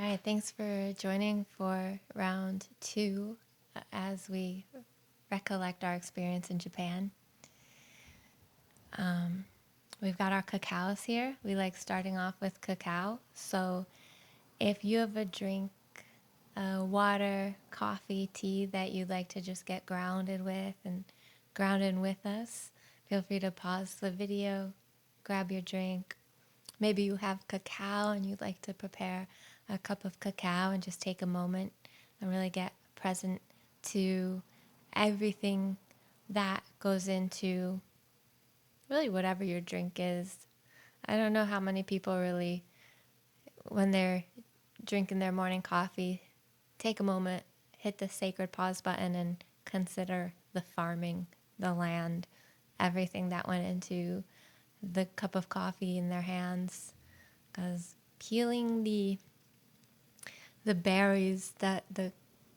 All right, thanks for joining for round two as we recollect our experience in Japan. We've got our cacaos here. We like starting off with cacao. So if you have a drink, water, coffee, tea that you'd like to just get grounded with and grounded with us, feel free to pause the video, grab your drink. Maybe you have cacao and you'd like to prepare a cup of cacao and just take a moment and really get present to everything that goes into really whatever your drink is. I don't know how many people really, when they're drinking their morning coffee, take a moment, hit the sacred pause button, and consider the farming, the land, everything that went into the cup of coffee in their hands. Because peeling the berries that the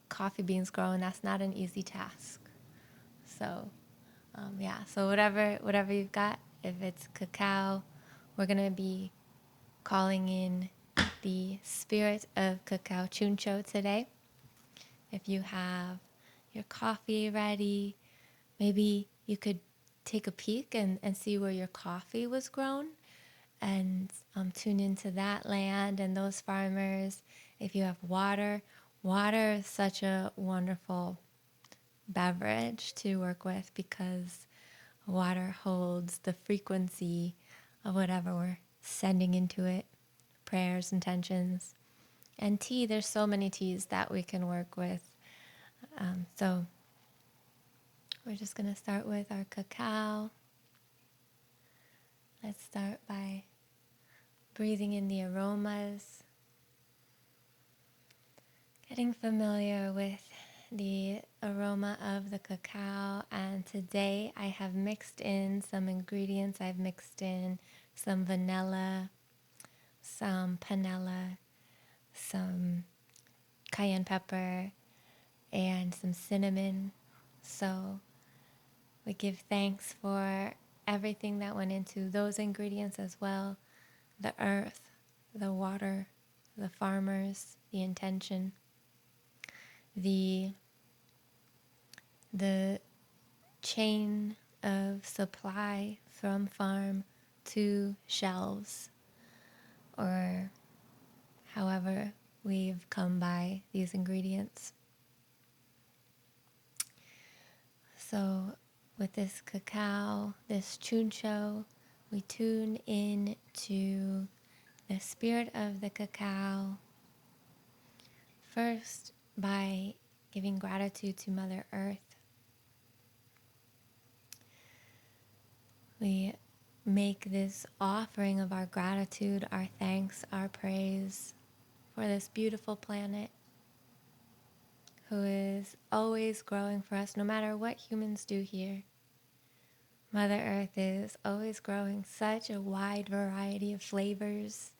coffee beans grow in, that's not an easy task. So so whatever you've got, if it's cacao, we're gonna be calling in the spirit of cacao chuncho today. If you have your coffee ready, maybe you could take a peek and see where your coffee was grown and tune into that land and those farmers. If you have water, water is such a wonderful beverage to work with because water holds the frequency of whatever we're sending into it, prayers, intentions. And tea, there's so many teas that we can work with. So we're just going to start with our cacao. Let's start by breathing in the aromas, getting familiar with the aroma of the cacao. And today I have mixed in some ingredients. I've mixed in some vanilla, some panela, some cayenne pepper, and some cinnamon. So we give thanks for everything that went into those ingredients as well. The earth, the water, the farmers, the intention, the chain of supply from farm to shelves, or however we've come by these ingredients. So with this cacao, this chuncho, we tune in to the spirit of the cacao first by giving gratitude to Mother Earth. We make this offering of our gratitude, our thanks, our praise for this beautiful planet who is always growing for us, no matter what humans do here. Mother Earth is always growing such a wide variety of flavors,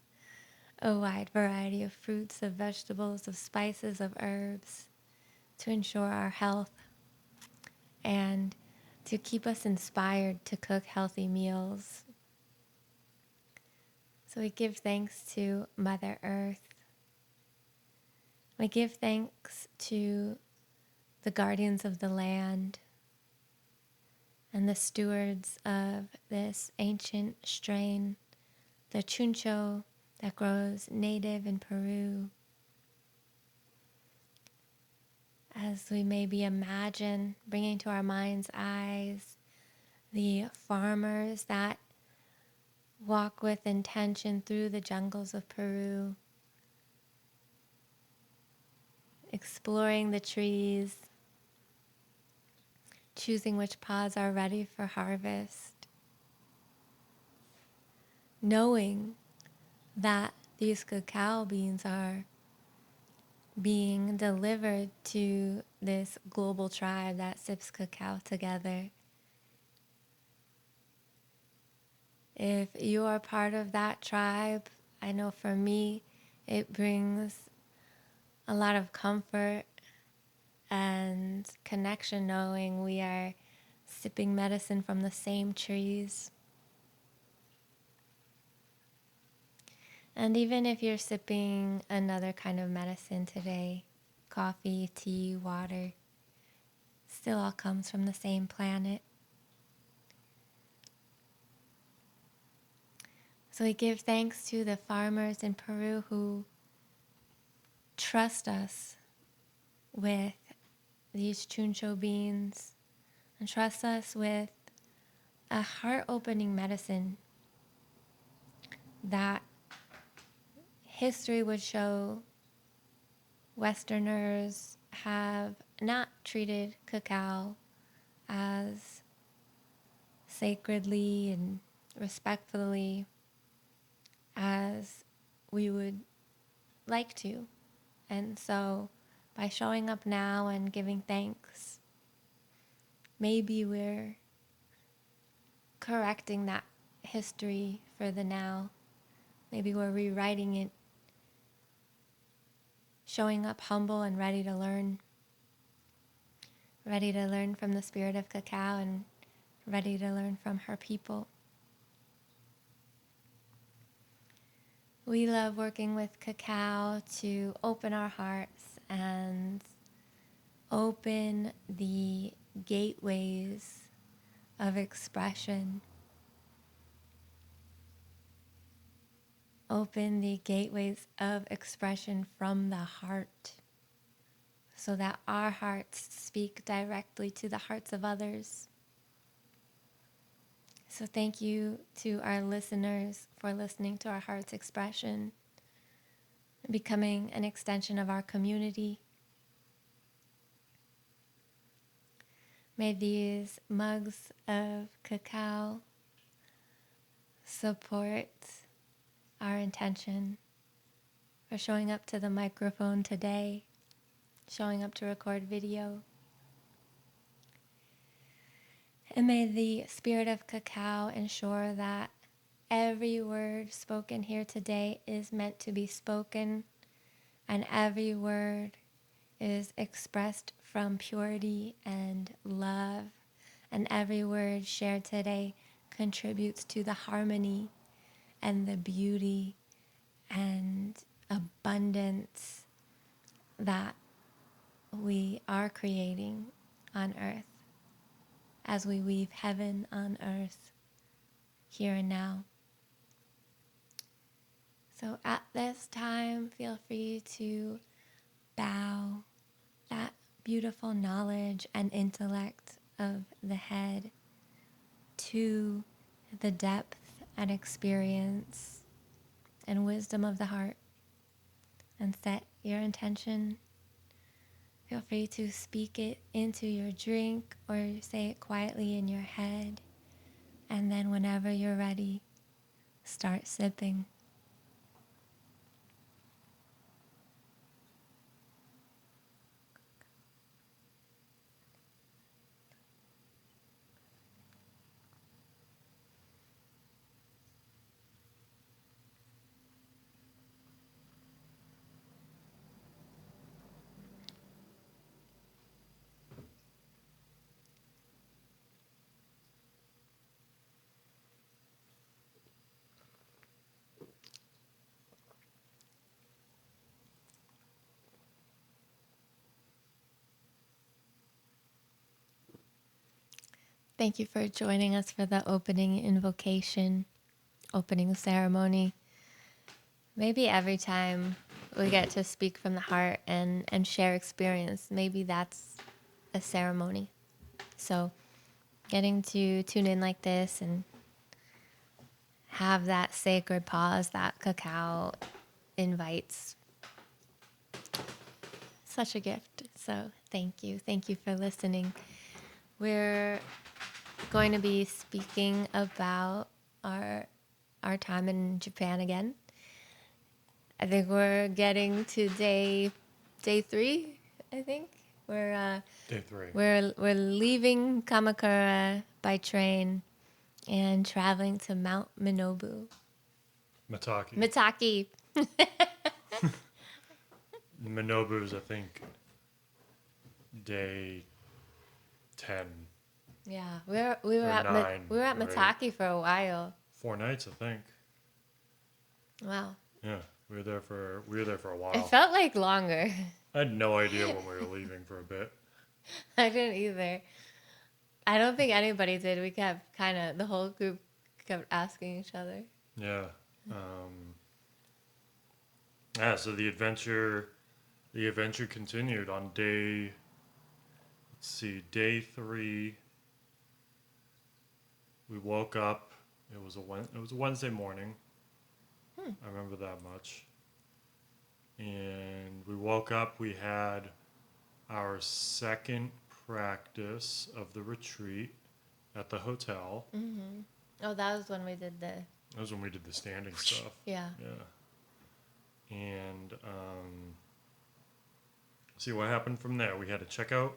a wide variety of fruits, of vegetables, of spices, of herbs to ensure our health and to keep us inspired to cook healthy meals. So we give thanks to Mother Earth. We give thanks to the guardians of the land and the stewards of this ancient strain, the chuncho that grows native in Peru. As we maybe imagine bringing to our mind's eyes the farmers that walk with intention through the jungles of Peru, exploring the trees, choosing which pods are ready for harvest, knowing that these cacao beans are being delivered to this global tribe that sips cacao together. If you are part of that tribe, I know for me, it brings a lot of comfort and connection knowing we are sipping medicine from the same trees. And even if you're sipping another kind of medicine today, coffee, tea, water, still all comes from the same planet. So we give thanks to the farmers in Peru who trust us with these chuncho beans and trust us with a heart-opening medicine that history would show Westerners have not treated cacao as sacredly and respectfully as we would like to. And so by showing up now and giving thanks, maybe we're correcting that history for the now. Maybe we're rewriting it, showing up humble and ready to learn from the spirit of cacao and ready to learn from her people. We love working with cacao to open our hearts and open the gateways of expression. Open the gateways of expression from the heart so that our hearts speak directly to the hearts of others. So thank you to our listeners for listening to our heart's expression, becoming an extension of our community. May these mugs of cacao support our intention for showing up to the microphone today, showing up to record video. And may the spirit of cacao ensure that every word spoken here today is meant to be spoken, and every word is expressed from purity and love, and every word shared today contributes to the harmony and the beauty and abundance that we are creating on earth as we weave heaven on earth here and now. So at this time, feel free to bow that beautiful knowledge and intellect of the head to the depth and experience and wisdom of the heart, and set your intention. Feel free to speak it into your drink or say it quietly in your head. And then whenever you're ready, start sipping. Thank you for joining us for the opening invocation, opening ceremony. Maybe every time we get to speak from the heart and share experience, maybe that's a ceremony. So getting to tune in like this and have that sacred pause that cacao invites, such a gift. So thank you. Thank you for listening. We're going to be speaking about our time in Japan again. I think we're getting to day 3. I think we're Day 3. we're leaving Kamakura by train and traveling to Mount Minobu. Mitake. Mitake. Minobu's, I think, day 10. Yeah, we were Or at 9 we were at or Mitake for a while. 4 nights, I think. Wow. Yeah, we were there for a It while. felt like longer. I had no idea when we were leaving for a bit. I didn't either. I don't think anybody did. We kept the whole group kept asking each other. Yeah. Um, yeah. So the adventure continued on day. Let's see, day 3. We woke up. It was a Wednesday morning. Hmm. I remember that much. And we woke up. We had our second practice of the retreat at the hotel. Mm-hmm. Oh, that was when we did the That was when we did the standing stuff. yeah. Yeah. And see what happened from there. We had to check out.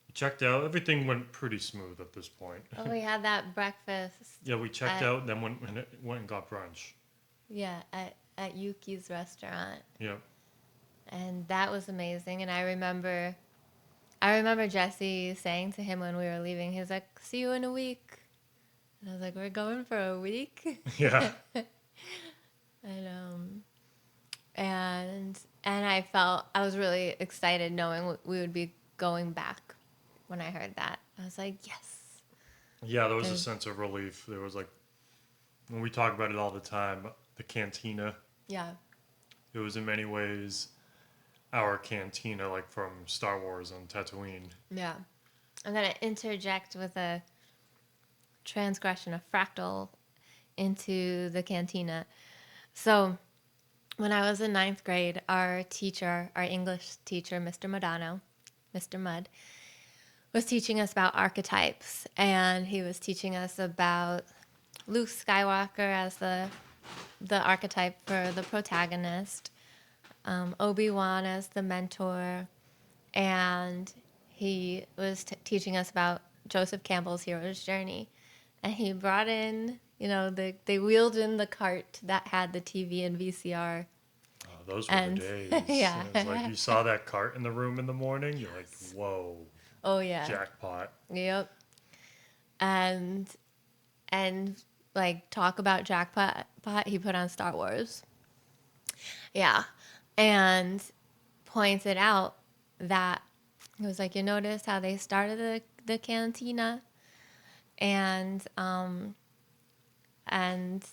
We checked out. Everything went pretty smooth at this point. Oh, we had that breakfast Yeah, we checked at out, then went and got brunch. at Yuki's restaurant, Yep. and that was amazing. And I remember Jesse saying to him when we were leaving, he was like, "See you in a week," and I was like, "We're going for a week," Yeah. and and I was really excited knowing we would be going back when I heard that. I was like, yes. Yeah, there was a 'Cause- sense of relief. There was like, when we talk about it all the time, the cantina. yeah. It was in many ways our cantina, like from Star Wars on Tatooine. Yeah. I'm going to interject with a transgression, a fractal into the cantina. So, when I was in ninth grade, our teacher, our English teacher, Mr. Modano, Mr. Mudd, was teaching us about archetypes. And he was teaching us about Luke Skywalker as the archetype for the protagonist, Obi-Wan as the mentor, and he was teaching us about Joseph Campbell's hero's journey. And he brought in, they wheeled in the cart that had the TV and VCR. Oh, those were the And days. yeah. It was like you saw that cart in the room in the morning, you're like, whoa, Oh yeah. jackpot. Yep. And and like talk about jackpot he put on Star Wars. Yeah. And pointed out that it was like, you notice how they started the cantina, and and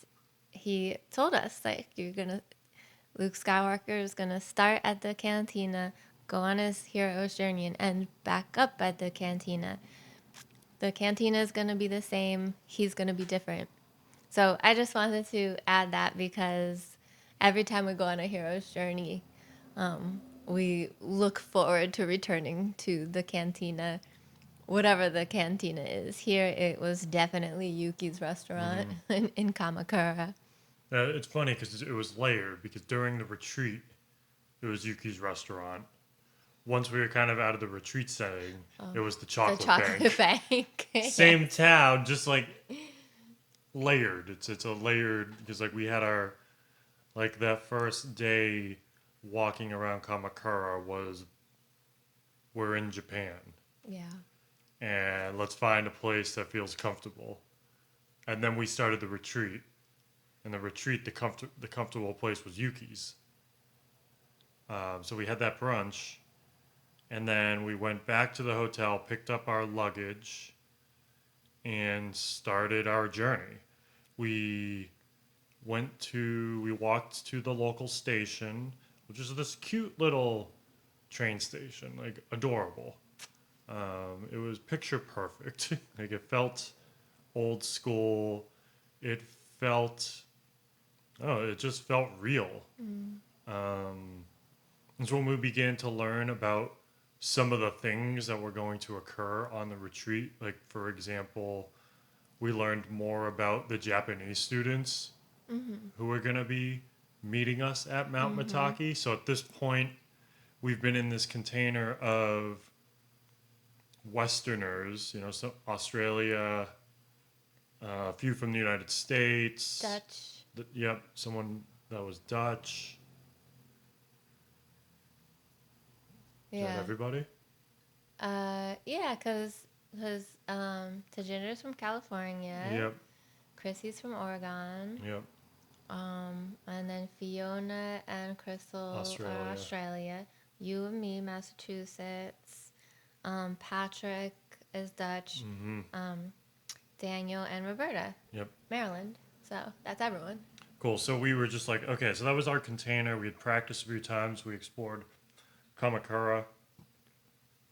he told us like, Luke Skywalker is gonna start at the cantina, go on his hero's journey, and end back up at the cantina. The cantina is gonna be the same, he's gonna be different. So I just wanted to add that because every time we go on a hero's journey, we look forward to returning to the cantina, whatever the cantina is. Here, it was definitely Yuki's restaurant Mm-hmm. in Kamakura. It's funny because it was layered, because during the retreat, it was Yuki's restaurant. Once we were kind of out of the retreat setting, it was the The chocolate chocolate bank. bank. Same town, just like layered. It's a layered, because like we had our, like that first day walking around Kamakura was, we're in Japan Yeah. and let's find a place that feels comfortable. And then we started the retreat. And the retreat, the comfortable place was Yuki's. So we had that brunch, and then we went back to the hotel, picked up our luggage, and started our journey. We we walked to the local station, which is this cute little train station, like adorable. It was picture perfect. Like it felt old school. It felt, oh, it just felt real. Um, it's when we began to learn about some of the things that were going to occur on the retreat. Like, for example, we learned more about the Japanese students who were going to be meeting us at Mount Mitake. So at this point, we've been in this container of Westerners, so Australia, a few from the United States. Dutch. Yep, someone that was Dutch. Is that Yeah. everybody? Yeah, because Tajinder's from California. Yep, Chrissy's from Oregon. yep. And then Fiona and Crystal are Australia. Australia. You and me, Massachusetts. Patrick is Dutch. Mm-hmm. Daniel and Roberta, Yep. Maryland. So that's everyone. Cool. So we were just like, okay, so that was our container. We had practiced a few times. We explored Kamakura.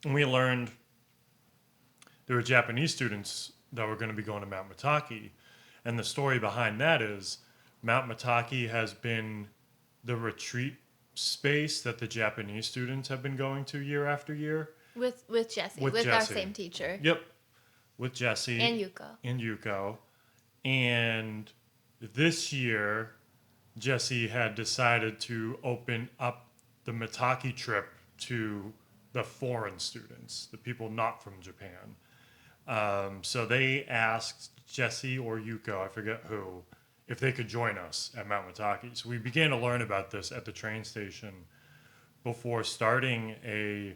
And we learned there were Japanese students that were going to be going to Mount Mitake. And the story behind that is Mount Mitake has been the retreat space that the Japanese students have been going to year after year. With Jesse, With with our Jesse. same teacher. Yep. With Jesse. And Yuko. And Yuko. And this year, Jesse had decided to open up the Mitake trip to the foreign students, the people not from Japan. So they asked Jesse or Yuko, I forget who, if they could join us at Mount Mitake. So we began to learn about this at the train station before starting a,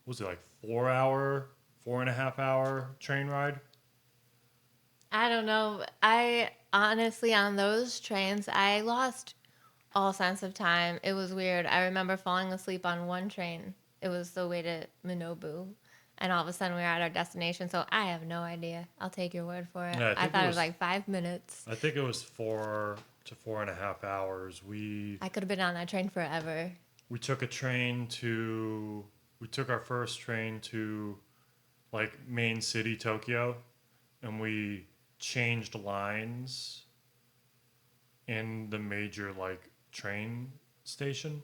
what was it, like 4.5 hour train ride? I don't know. I honestly, on those trains, I lost all sense of time. It was weird. I remember falling asleep on one train. It was the way to Minobu. And all of a sudden we were at our destination. So I have no idea. I'll take your word for it. Yeah, I thought it was like 5 minutes. I think it was 4 to 4.5 hours. I could have been on that train forever. We took a train to, we took our first train to like main city Tokyo, and we changed lines in the major like train station,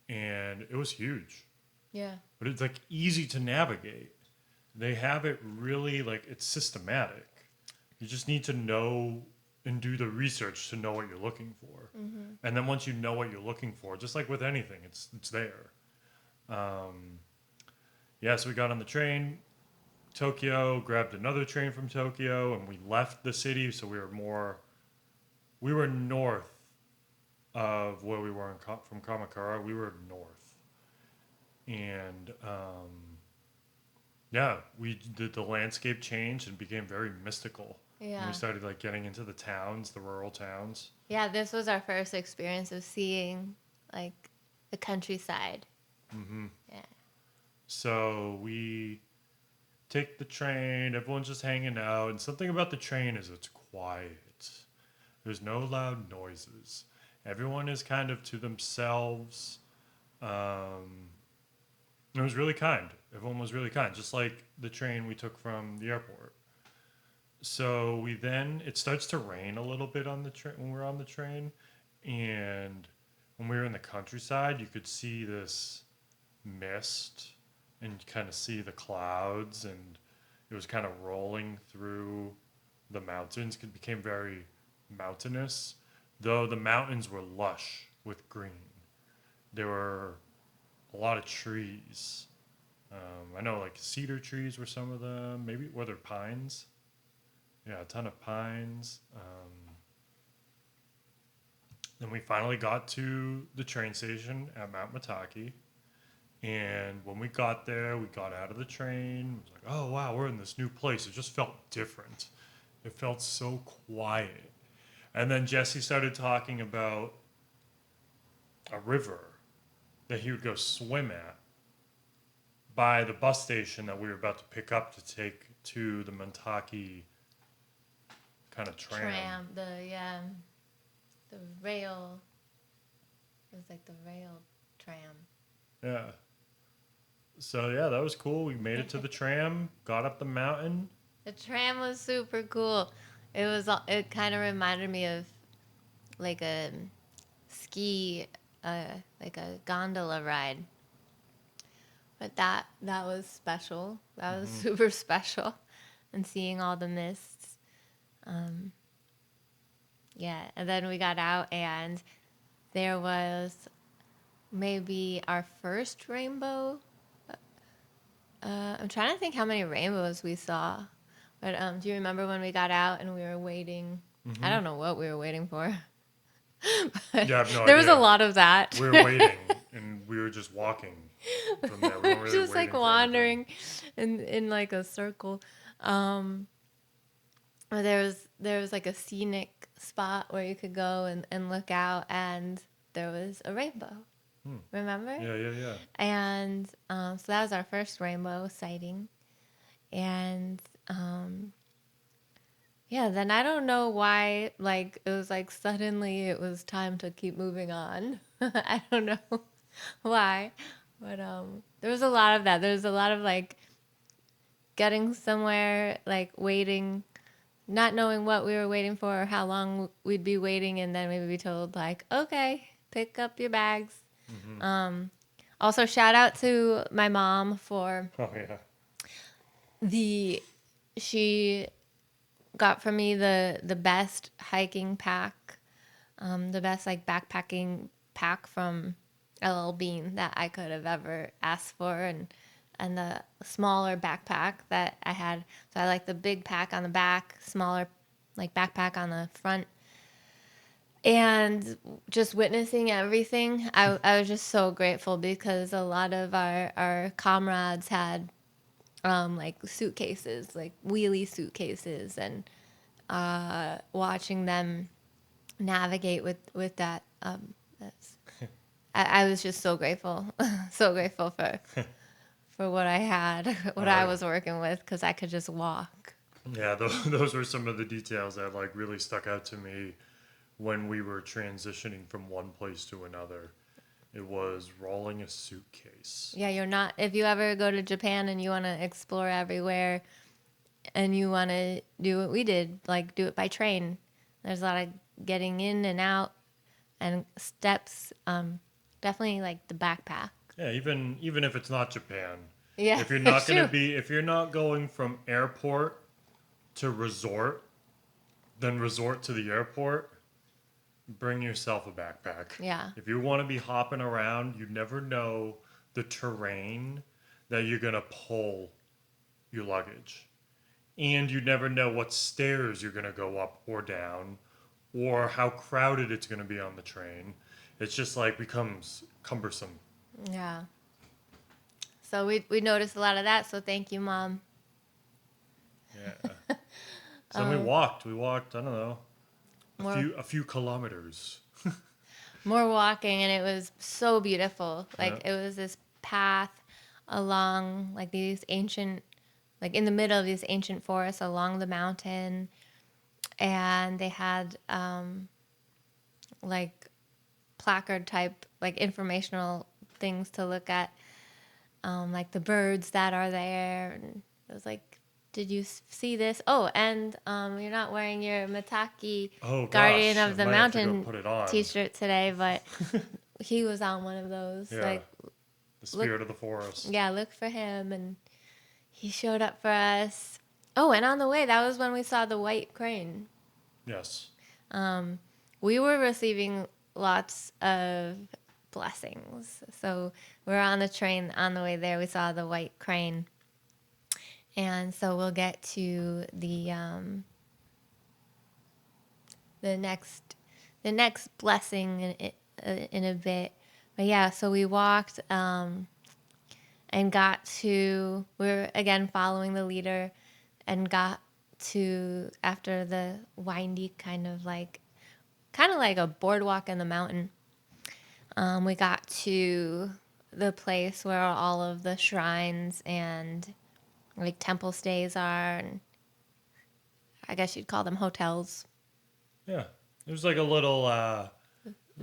and it was huge, Yeah. but it's like easy to navigate. They have it really like it's systematic. You just need to know and do the research to know what you're looking for. And then once you know what you're looking for, just like with anything, it's there. Yeah, so we got on the train, Tokyo, grabbed another train from Tokyo, and we left the city. So we were north of where we were from Kamakura. We were north, and yeah, we did the landscape change and became very mystical. And Yeah. we started like getting into the towns, the rural towns. Yeah, this was our first experience of seeing like the countryside. Mm-hmm. Yeah. So we take the train. Everyone's just hanging out, and something about the train is it's quiet. There's no loud noises. Everyone is kind of to themselves. It was really kind. Everyone was really kind, just like the train we took from the airport. So it starts to rain a little bit on the train when we're on the train, and when we were in the countryside, you could see this mist and kind of see the clouds, and it was kind of rolling through the mountains. It became very mountainous, though the mountains were lush with green. There were a lot of trees. I know like cedar trees were some of them. Maybe were there pines? Yeah, a ton of pines. Then we finally got to the train station at Mount Mitake. And when we got there, we got out of the train. It was like, oh, wow, we're in this new place. It just felt different. It felt so quiet. And then Jesse started talking about a river that he would go swim at by the bus station that we were about to pick up to take to the Mitake kind of tram. The rail. It was like the rail tram. Yeah. So yeah, that was cool. We made it to the tram, got up the mountain. The tram was super cool. It kind of reminded me of like a like a gondola ride. But that was special. That was super special, and seeing all the mists. Yeah, and then we got out, and there was maybe our first rainbow. I'm trying to think how many rainbows we saw. But do you remember when we got out and we were waiting? I don't know what we were waiting for. But Yeah, I have no there was a idea. lot of that. We were waiting, and we were just walking from there. We weren't really Just like waiting for wandering in like a circle. there was like a scenic spot where you could go and look out, and there was a rainbow. Hmm. Remember? Yeah, yeah, yeah. And so that was our first rainbow sighting. And yeah, then I don't know why, like, it was like suddenly it was time to keep moving on. I don't know why. But there was a lot of that. There was a lot of like getting somewhere, like waiting, not knowing what we were waiting for or how long we'd be waiting, and then we'd be told, like, okay, pick up your bags. Mm-hmm. Also, shout out to my mom for Oh yeah. the she got for me the best hiking pack, the best like backpacking pack from LL Bean that I could have ever asked for, and the smaller backpack that I had. So I like the big pack on the back, smaller like backpack on the front. And just witnessing everything, I was just so grateful because a lot of our comrades had like suitcases, like wheelie suitcases, and watching them navigate with that. That's, I was just so grateful, so grateful for what I had, what I Oh was working with, because I could just walk. yeah. Those were some of the details that like really stuck out to me when we were transitioning from one place to another. It was rolling a suitcase. Yeah, you're not. If you ever go to Japan and you want to explore everywhere, and you want to do what we did, like do it by train, there's a lot of getting in and out and steps. Definitely like the backpack. Yeah, even if it's not Japan, Yeah, if you're it's not gonna true. be if you're not going from airport to resort, then resort to the airport, bring yourself a backpack. Yeah. If you want to be hopping around, you never know the terrain that you're gonna pull your luggage. And you never know what stairs you're gonna go up or down or how crowded it's gonna be on the train. It's just like becomes cumbersome. Yeah. So we noticed a lot of that. So thank you, Mom. Yeah. So then we walked. We walked, I don't know, More a few kilometers. more walking, and it was so beautiful. Yeah. Like it was this path along like these ancient, like in the middle of these ancient forests along the mountain, and they had like placard type like informational things to look at, like the birds that are there, and it was like, did you see this? Oh, and you're not wearing your Mitake Oh Guardian gosh, I of the might have to go Mountain put it on. t-shirt today, but he was on one of those. Yeah. Like, The look, spirit of the forest. yeah, look for him, and he showed up for us. Oh, and on the way, that was when we saw the white crane. Yes. We were receiving lots of blessings. So we were on the train on the way there. We saw the white crane, and so we'll get to the next blessing in a bit. But yeah, so we walked and got to. We were again following the leader, and got to after the windy kind of like a boardwalk in the mountain. We got to the place where all of the shrines and like temple stays are, and I guess you'd call them hotels. Yeah. It was like a little like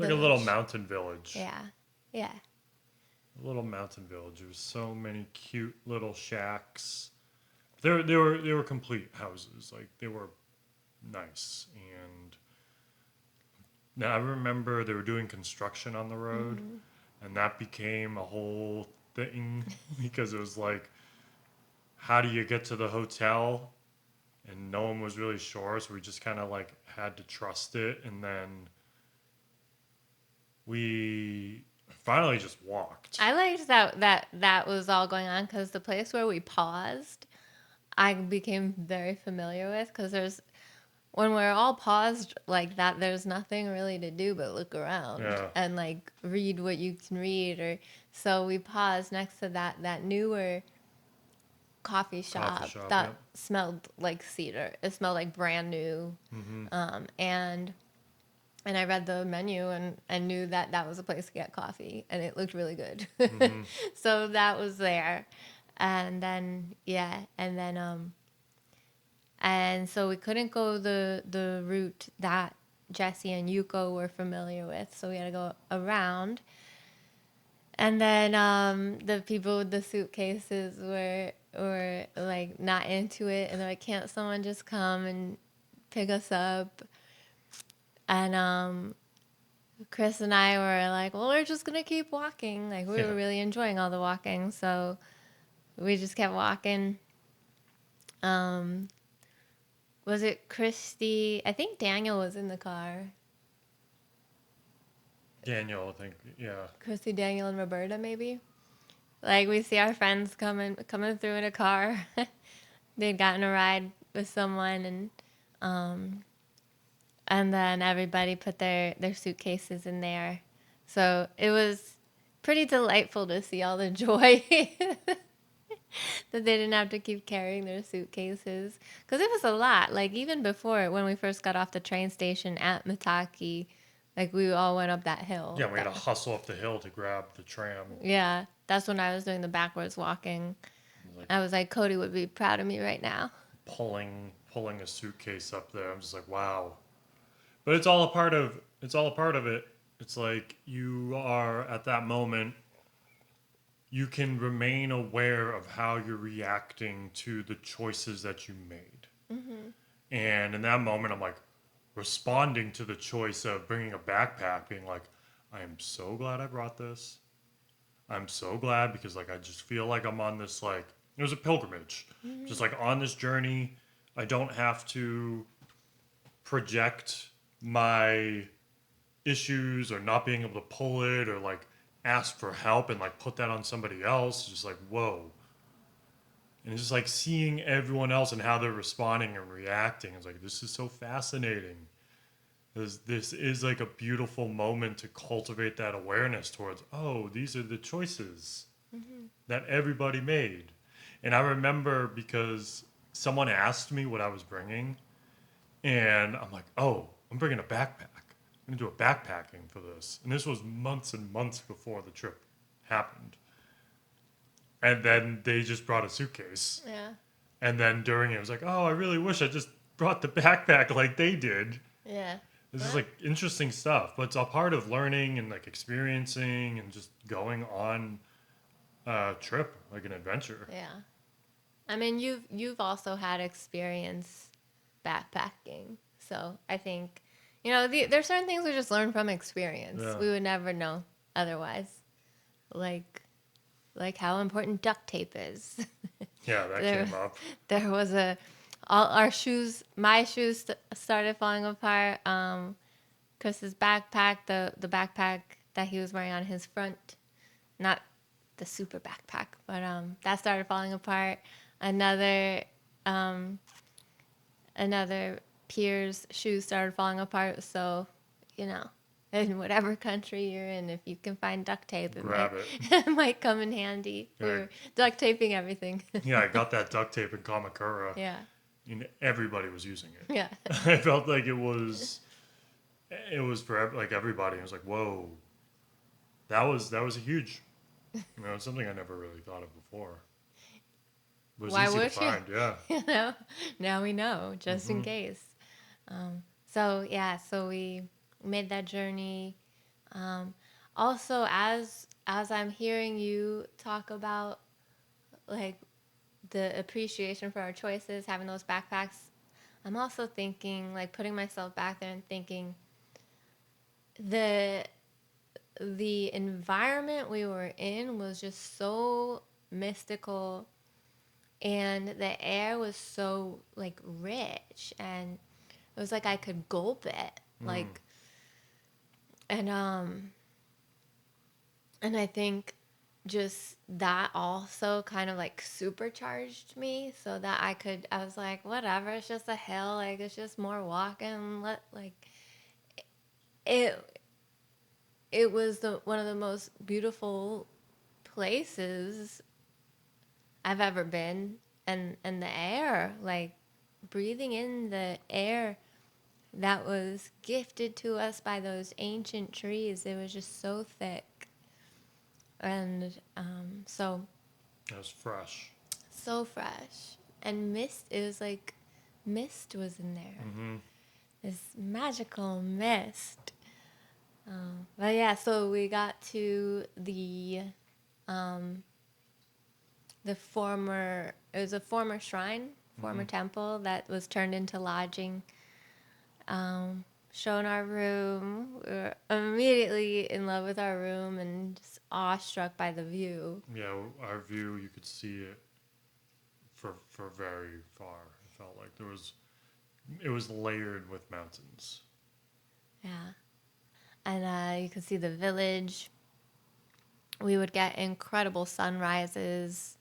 a little Village. mountain village. Yeah. Yeah. A little mountain village. There was so many cute little shacks. They were complete houses. Like they were nice. And now I remember they were doing construction on the road, Mm-hmm. and that became a whole thing because it was like, how do you get to the hotel? And no one was really sure, so we just kind of like had to trust it, and then we finally just walked. I liked that was all going on because the place where we paused, I became very familiar with, because there's when we're all paused like that, there's nothing really to do but look around Yeah. and like read what you can read. Or so we paused next to that newer coffee Coffee shop shop. that Yep. smelled like cedar. It smelled like brand new. Mm-hmm. And I read the menu and I knew that that was a place to get coffee, and it looked really good. Mm-hmm. So that was there. And then yeah, and so we couldn't go the route that Jesse and Yuko were familiar with, so we had to go around. And then the people with the suitcases were like not into it, and they're like, "Can't someone just come and pick us up?" And Chris and I were like, "Well, we're just gonna keep walking." Like we Yeah. were really enjoying all the walking, so we just kept walking. Um, was it Christy? I think Daniel was in the car. Daniel, I think. Yeah. Christy, Daniel, and Roberta, maybe. Like we see our friends coming through in a car. They'd gotten a ride with someone, um, and then everybody put their suitcases in there. So it was pretty delightful to see all the joy that they didn't have to keep carrying their suitcases, because it was a lot. Like even before, when we first got off the train station at Mitake, like we all went up that hill. Yeah, we had to hustle up the hill to grab the tram. Yeah, that's when I was doing the backwards walking. Like I was like, Cody would be proud of me right now. pulling a suitcase up there. I'm just like, wow. But it's all a part of it. It's like you are at that moment, you can remain aware of how you're reacting to the choices that you made. Mm-hmm. And in that moment, I'm like responding to the choice of bringing a backpack, being like, I am so glad I brought this. I'm so glad because like I just feel like I'm on this like it was a pilgrimage. Mm-hmm. Just like on this journey, I don't have to project my issues or not being able to pull it or like ask for help and like put that on somebody else. Just like, whoa. And it's just like seeing everyone else and how they're responding and reacting. It's like, this is so fascinating. This is like a beautiful moment to cultivate that awareness towards, oh, these are the choices Mm-hmm. that everybody made. And I remember because someone asked me what I was bringing, and I'm like, oh, I'm bringing a backpack. I'm going to do a backpacking for this. And this was months and months before the trip happened. And then they just brought a suitcase. Yeah. And then during it, it was like, oh, I really wish I just brought the backpack like they did. Yeah. This is Well, like interesting stuff, but it's a part of learning and like experiencing and just going on a trip, like an adventure. yeah. I mean, you've also had experience backpacking, so I think there's certain things we just learn from experience. Yeah. We would never know otherwise, like how important duct tape is. Yeah, that there came up. there was all our shoes. My shoes started falling apart. Chris's backpack, the backpack that he was wearing on his front, not the super backpack, but that started falling apart. Another um, another peer's shoes started falling apart. So, in whatever country you're in, if you can find duct tape, Grab it. it might come in handy. We Yeah. were duct taping everything. Yeah, I got that duct tape in Kamakura, Yeah, and everybody was using it. yeah, I felt like it was for like everybody. I was like, whoa, that was a huge, something I never really thought of before. It was Why easy to would you? find, yeah. Now we know, just in Hmm. case. So yeah, so we made that journey. Um, Also, as I'm hearing you talk about like the appreciation for our choices, having those backpacks, I'm also thinking, like, putting myself back there and thinking the the environment we were in was just so mystical, and the air was so like rich, and it was like I could gulp it, Mm. like, and and I think just that also kind of like supercharged me, so that I was like, whatever, it's just a hill, like it's just more walking. It it was one of the most beautiful places I've ever been. and the air, like breathing in the air that was gifted to us by those ancient trees. It was just so thick, and It was fresh. so fresh. And mist, it was like mist was in there. Mm-hmm. This magical mist. But yeah, so we got to the former, it was a former shrine, former temple that was turned into lodging. Shown our room. We were immediately in love with our room and just awestruck by the view. Yeah, our view, you could see it for very far. It felt like it was layered with mountains. Yeah. And you could see the village. We would get incredible sunrises,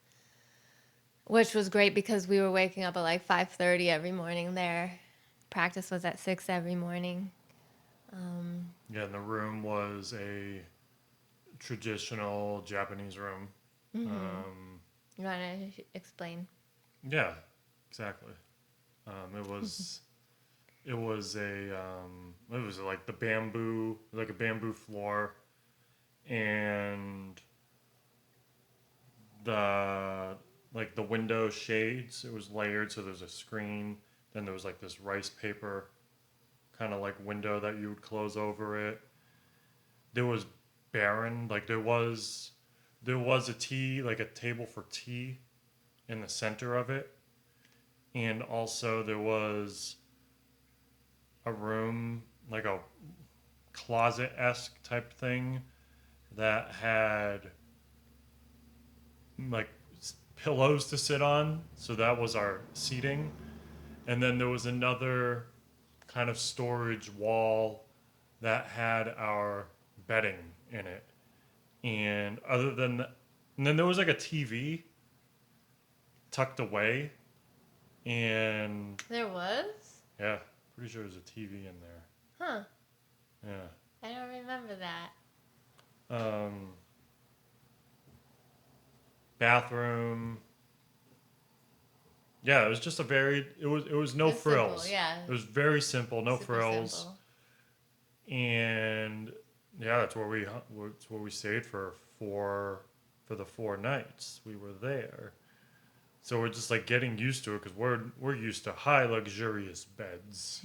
which was great because we were waking up at like 5:30 every morning there. Practice was at 6 every morning. Yeah, and the room was a traditional Japanese room. You want to explain? Yeah, exactly. It was it was it was like a bamboo floor, and the window shades. It was layered, so there's a screen. Then there was like this rice paper kind of like window that you would close over it. There was barren, like there was a tea, like a table for tea in the center of it. And also there was a room, like a closet-esque type thing that had like pillows to sit on. So that was our seating. And then there was another kind of storage wall that had our bedding in it. And other than that, and then there was like a TV tucked away. And There was? yeah, pretty sure there's a TV in there. Huh. Yeah. I don't remember that. Bathroom. Yeah, it was just it was no It's simple, frills. yeah. It was very simple, no Super frills. simple. And yeah, that's where we stayed for the 4 nights we were there. So we're just like getting used to it because we're used to high luxurious beds,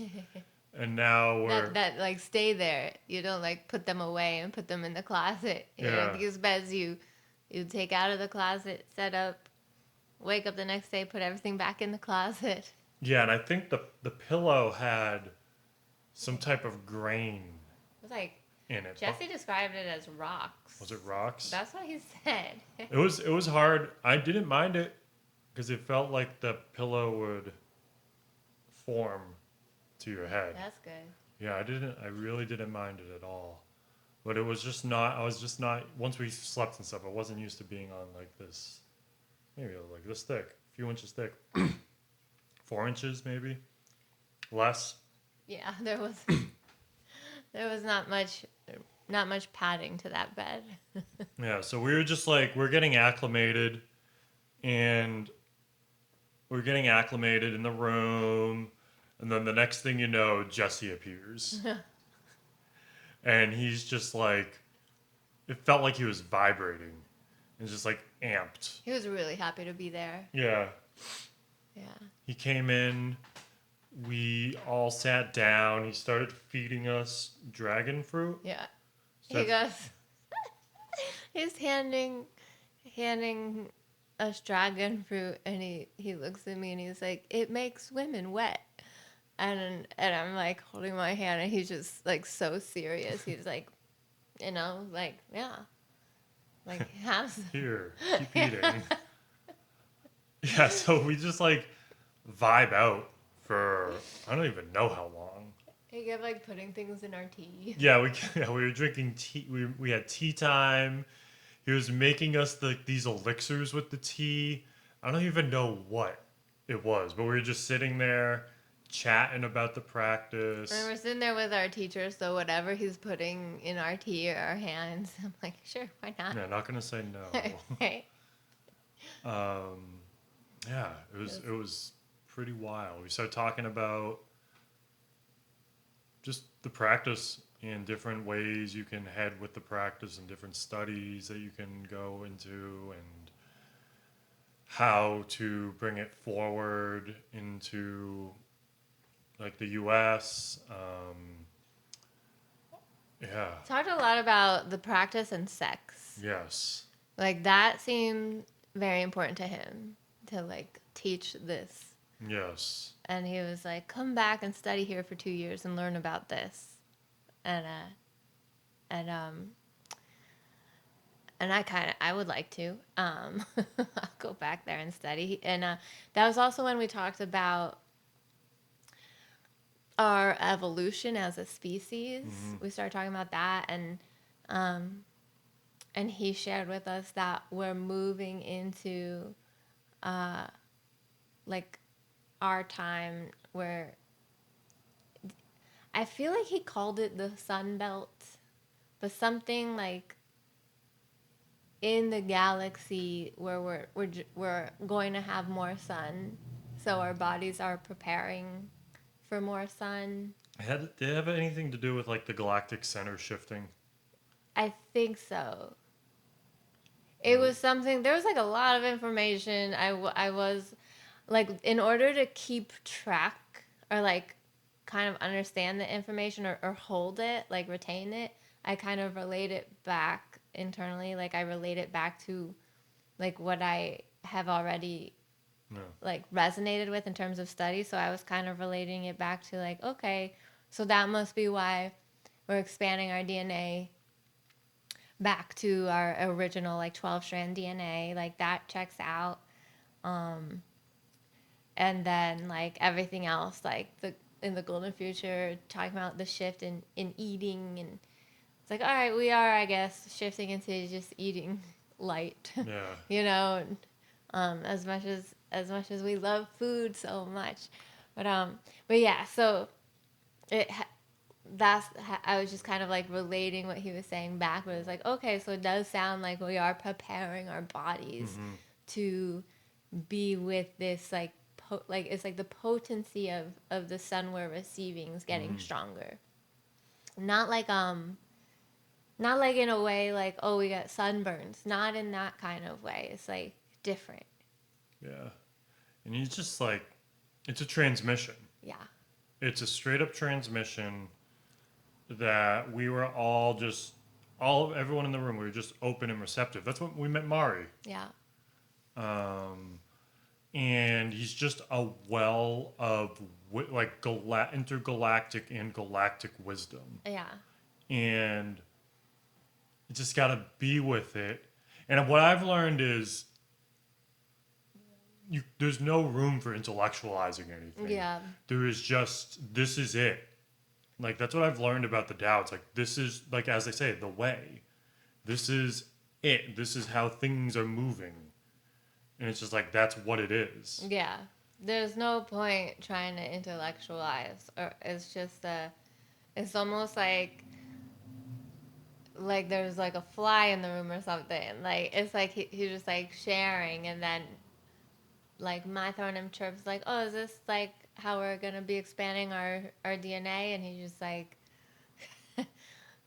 and now we're That like stay there. You don't like put them away and put them in the closet. You know, Yeah. these beds you take out of the closet, set up, wake up the next day, put everything back in the closet. yeah, and I think the pillow had some type of grain It was like in it. Jesse described it as rocks. Was it rocks? That's what he said. It was hard. I didn't mind it because it felt like the pillow would form to your head. That's good. Yeah, I really didn't mind it at all. But it was just not. I was just not. Once we slept and stuff, I wasn't used to being on like this. Maybe like this thick, a few inches thick, 4 inches maybe, less. Yeah, there was not much padding to that bed. Yeah, so we were just like we're getting acclimated, and we're getting acclimated in the room, and then the next thing you know, Jesse appears, and he's just like, it felt like he was vibrating, and just like amped. He was really happy to be there. Yeah. Yeah. He came in, we all sat down, he started feeding us dragon fruit. Yeah. So He goes, he's handing us dragon fruit, and he looks at me and he's like, "It makes women wet." And I'm like holding my hand, and he's just like so serious. He's like, like, yeah. Like, have some. Here, keep eating. Yeah, so we just like vibe out for I don't even know how long. He kept like putting things in our tea. Yeah, we were drinking tea. We had tea time. He was making us these elixirs with the tea. I don't even know what it was, but we were just sitting there chatting about the practice. And we're sitting there with our teacher, so whatever he's putting in our tea or our hands, I'm like, sure, why not? Yeah, not gonna say no. Right. Yeah, it was pretty wild. We started talking about just the practice and different ways you can head with the practice and different studies that you can go into and how to bring it forward into like the US. Yeah. Talked a lot about the practice and sex. Yes. Like that seemed very important to him to like teach this. Yes. And he was like, "Come back and study here for 2 years and learn about this." And and and I would like to. I'll go back there and study. And that was also when we talked about our evolution as a species. Mm-hmm. We started talking about that, and he shared with us that we're moving into like our time where I feel like he called it the sun belt, but something like in the galaxy where we're going to have more sun, so our bodies are preparing for more sun. Did it have anything to do with like the galactic center shifting? I think so. It was something. There was like a lot of information. I was like, in order to keep track or like kind of understand the information or hold it, like retain it, I kind of relate it back internally. Like I relate it back to like what I have already No. like resonated with in terms of study. So I was kind of relating it back to like, okay, so that must be why we're expanding our DNA back to our original like 12 strand DNA. Like that checks out. And then like everything else, like the in the golden future, talking about the shift in eating, and it's like, all right, we are, I guess, shifting into just eating light, Yeah. you know, as much as we love food so much, but yeah, so it I was just kind of like relating what he was saying back, but it was like, okay, so it does sound like we are preparing our bodies Mm-hmm. to be with this like like it's like the potency of the sun we're receiving is getting Mm-hmm. stronger. Not like not like in a way like, oh, we got sunburns. Not in that kind of way. It's like different. Yeah. And it's just like, it's a transmission. Yeah. It's a straight up transmission that we were all just, everyone in the room, we were just open and receptive. That's what we met Mari. Yeah. Um, and he's just a well of like intergalactic and galactic wisdom. Yeah. And you just got to be with it. And what I've learned is there's no room for intellectualizing anything. Yeah. There is just, this is it. Like, that's what I've learned about the Tao. It's like, this is, like, as they say, the way. This is it. This is how things are moving. And it's just like, that's what it is. Yeah. There's no point trying to intellectualize, or it's just it's almost like there's like a fly in the room or something. Like it's like he's just like sharing, and then like my throwing him chirps like, oh, is this like how we're gonna be expanding our DNA? And he's just like,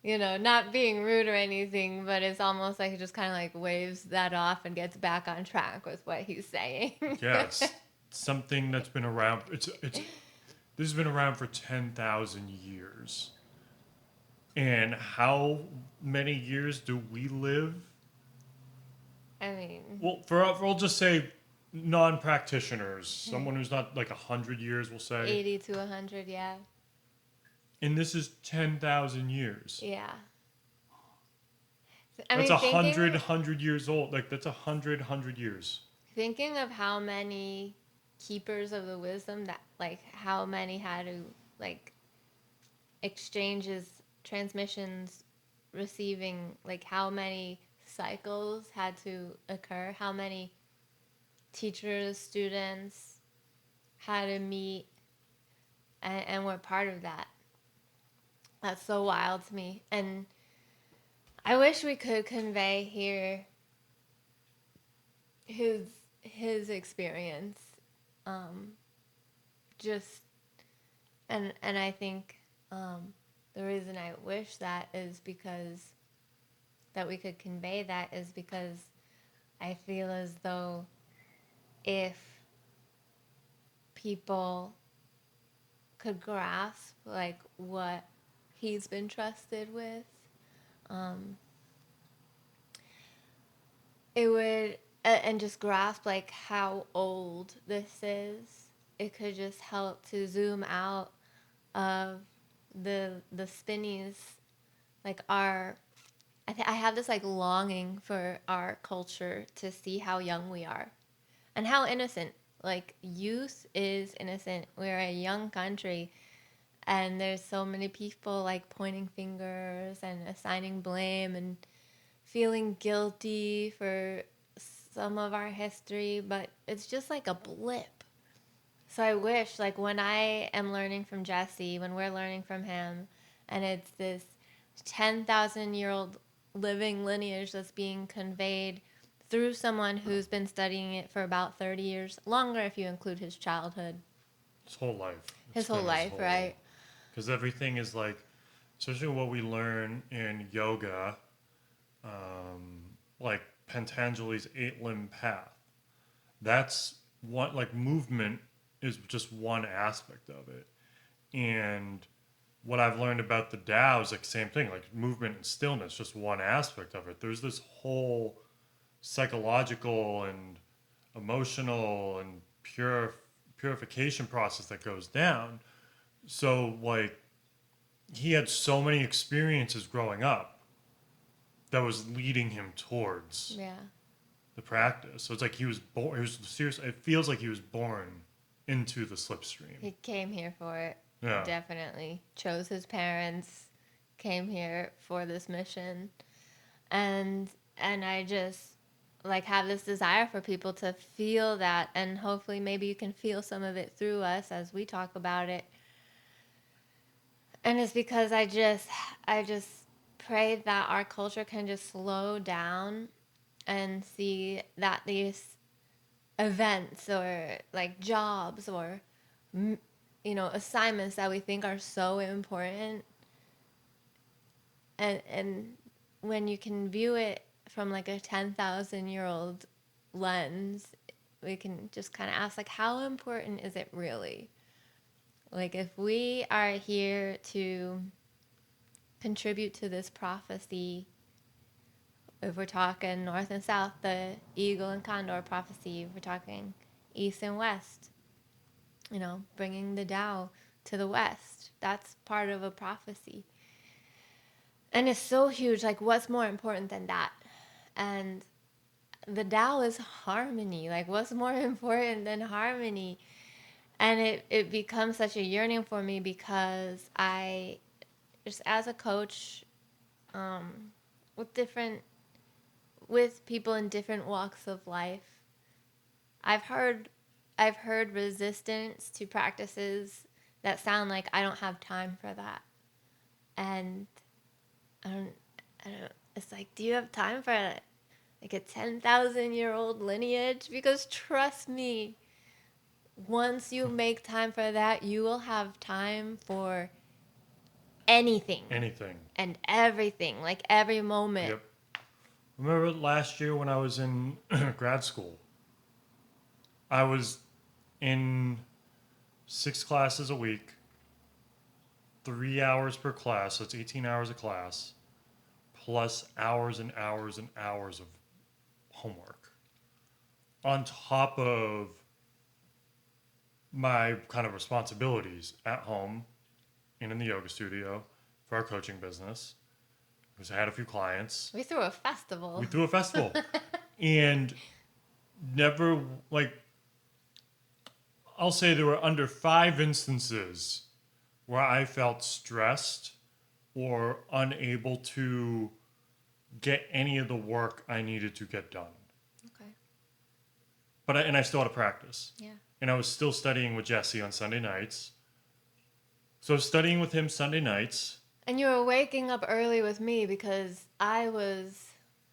not being rude or anything, but it's almost like he just kind of like waves that off and gets back on track with what he's saying. Yes. Something that's been around. This has been around for 10,000 years. And how many years do we live? I mean, Well, we'll just say non-practitioners, someone who's not like 100 years, we'll say. 80 to 100, yeah. And this is 10,000 years. Yeah. That's 100 years old. Like, that's 100 years. Thinking of how many keepers of the wisdom that, like, how many had to, like, exchanges, transmissions, receiving, like, how many cycles had to occur, how many teachers, students had to meet, and were part of that. That's so wild to me. And I wish we could convey here his experience. Just and I think the reason I wish that is because that we could convey that is because I feel as though if people could grasp like what he's been trusted with, um, it would and just grasp like how old this is. It could just help to zoom out of the spinnies, like our. I have this like longing for our culture to see how young we are and how innocent. Like youth is innocent. We're a young country, and there's so many people like pointing fingers and assigning blame and feeling guilty for some of our history, but it's just like a blip. So I wish, like, when I am learning from Jesse, when we're learning from him, and it's this 10,000-year-old living lineage that's being conveyed through someone who's been studying it for about 30 years, longer if you include his childhood, His whole life. his It's whole been his life, whole. right? Because everything is like, especially what we learn in yoga, like Patanjali's 8 limb path. That's what, like, movement is just one aspect of it. And what I've learned about the Tao is like same thing, like movement and stillness, just one aspect of it. There's this whole psychological and emotional and purification process that goes down. So like he had so many experiences growing up that was leading him towards Yeah. the practice. So it's like he was born. He was serious. It feels like he was born into the slipstream. He came here for it. Yeah. Definitely. Chose his parents, came here for this mission. And I just like have this desire for people to feel that, and hopefully maybe you can feel some of it through us as we talk about it. And it's because I just pray that our culture can just slow down and see that these events or like jobs or assignments that we think are so important, and when you can view it from like a 10,000-year-old lens, we can just kind of ask like how important is it really? Like if we are here to contribute to this prophecy, if we're talking north and south, the eagle and condor prophecy, if we're talking east and west, bringing the Tao to the west, that's part of a prophecy. And it's so huge. Like, what's more important than that? And the Tao is harmony. Like, what's more important than harmony? And it becomes such a yearning for me because I, just as a coach, with different, with people in different walks of life, I've heard, I've heard resistance to practices that sound like I don't have time for that, and I don't, I don't. It's like, do you have time for like a 10,000-year-old lineage? Because trust me, once you make time for that, you will have time for anything Anything. and everything, like every moment. Yep. Remember last year when I was in grad school? I was in 6 classes a week, 3 hours per class, so it's 18 hours a class, plus hours and hours and hours of homework. On top of my kind of responsibilities at home and in the yoga studio for our coaching business, because I had a few clients. We threw a festival. We threw a festival. And never, like, I'll say there were under 5 instances where I felt stressed or unable to get any of the work I needed to get done. Okay. But I still had to practice. Yeah. And I was still studying with Jesse on Sunday nights. So studying with him Sunday nights. And you were waking up early with me because I was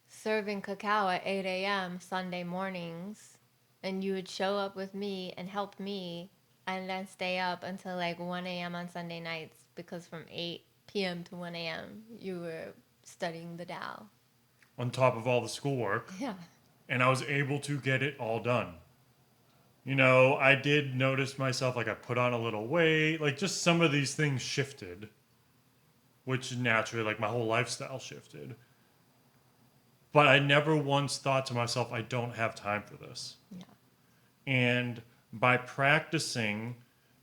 serving cacao at 8 a.m. Sunday mornings. and you would show up with me and help me, and then stay up until like 1 a.m. on Sunday nights, because from 8 p.m. to 1 a.m. you were studying the Tao. On top of all the schoolwork, Yeah. and I was able to get it all done. You know, I did notice myself, like I put on a little weight, like just some of these things shifted, which naturally, like my whole lifestyle shifted. But I never once thought to myself, I don't have time for this. Yeah. And by practicing,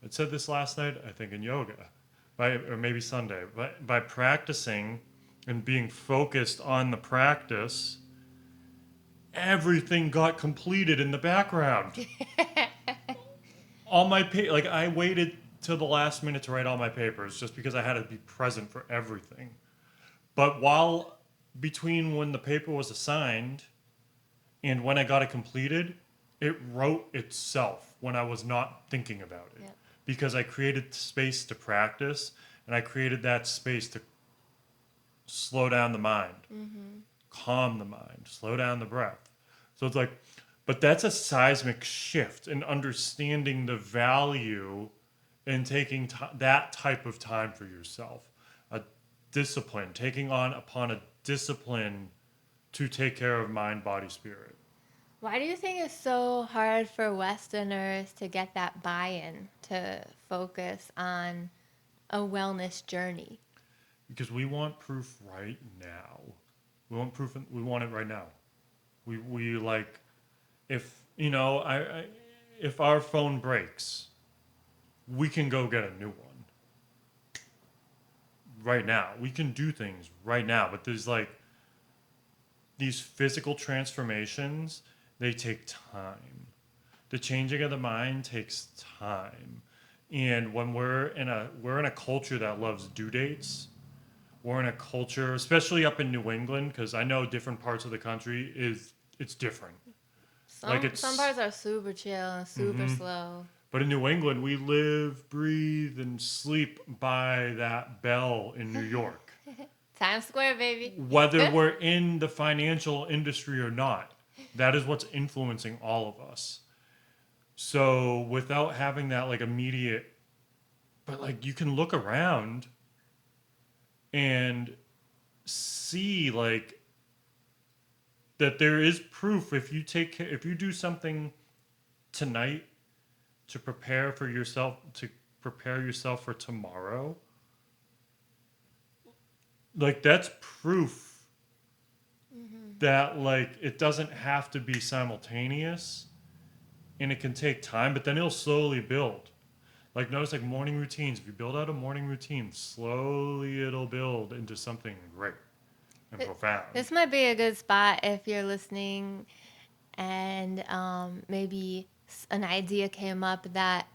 I said this last night, I think in yoga, or maybe Sunday, but by practicing and being focused on the practice, everything got completed in the background. All my like I waited till the last minute to write all my papers just because I had to be present for everything. But while between when the paper was assigned and when I got it completed, it wrote itself when I was not thinking about it. Yep. Because I created space to practice, and I created that space to slow down the mind, calm the mind, slow down the breath. So it's like, but that's a seismic shift in understanding the value in taking that type of time for yourself. A discipline, taking on upon a discipline to take care of mind, body, spirit. Why do you think it's so hard for Westerners to get that buy-in to focus on a wellness journey? Because we want proof right now. We want proof. We want it right now. We like, if you know, if our phone breaks, we can go get a new one right now. We can do things right now. But there's like these physical transformations. They take time. The changing of the mind takes time. And when we're in a culture that loves due dates, we're in a culture, especially up in New England, because I know different parts of the country it's different. Some parts are super chill and super slow. But in New England, we live, breathe, and sleep by that bell in New York. Times Square, baby. Whether we're in the financial industry or not, that is what's influencing all of us. So without having that like immediate, but like you can look around and see like that there is proof if you do something tonight to prepare yourself for tomorrow, like that's proof that like it doesn't have to be simultaneous and it can take time, but then it'll slowly build. Like notice like morning routines, if you build out a morning routine, slowly it'll build into something great and profound. This might be a good spot if you're listening and maybe an idea came up that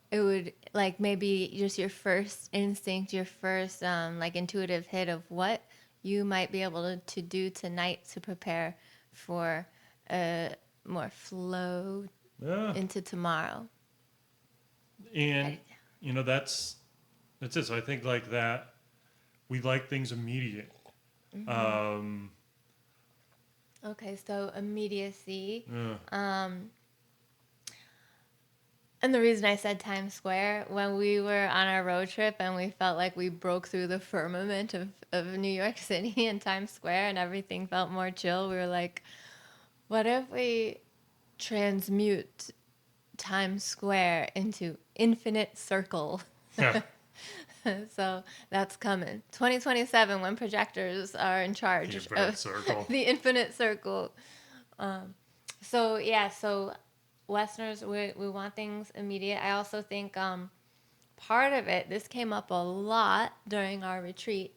it would like maybe just your first instinct, your first like intuitive hit of what you might be able to do tonight to prepare for a more flow Yeah. into tomorrow. And you know that's it. So I think like that we like things immediate. Okay, so immediacy. Yeah. And the reason I said Times Square, when we were on our road trip and we felt like we broke through the firmament of New York City and Times Square and everything felt more chill, we were like, what if we transmute Times Square into infinite circle? So that's coming. 2027, when projectors are in charge The infinite of circle. the infinite circle. So Westerners, we want things immediate. I also think part of it, this came up a lot during our retreat.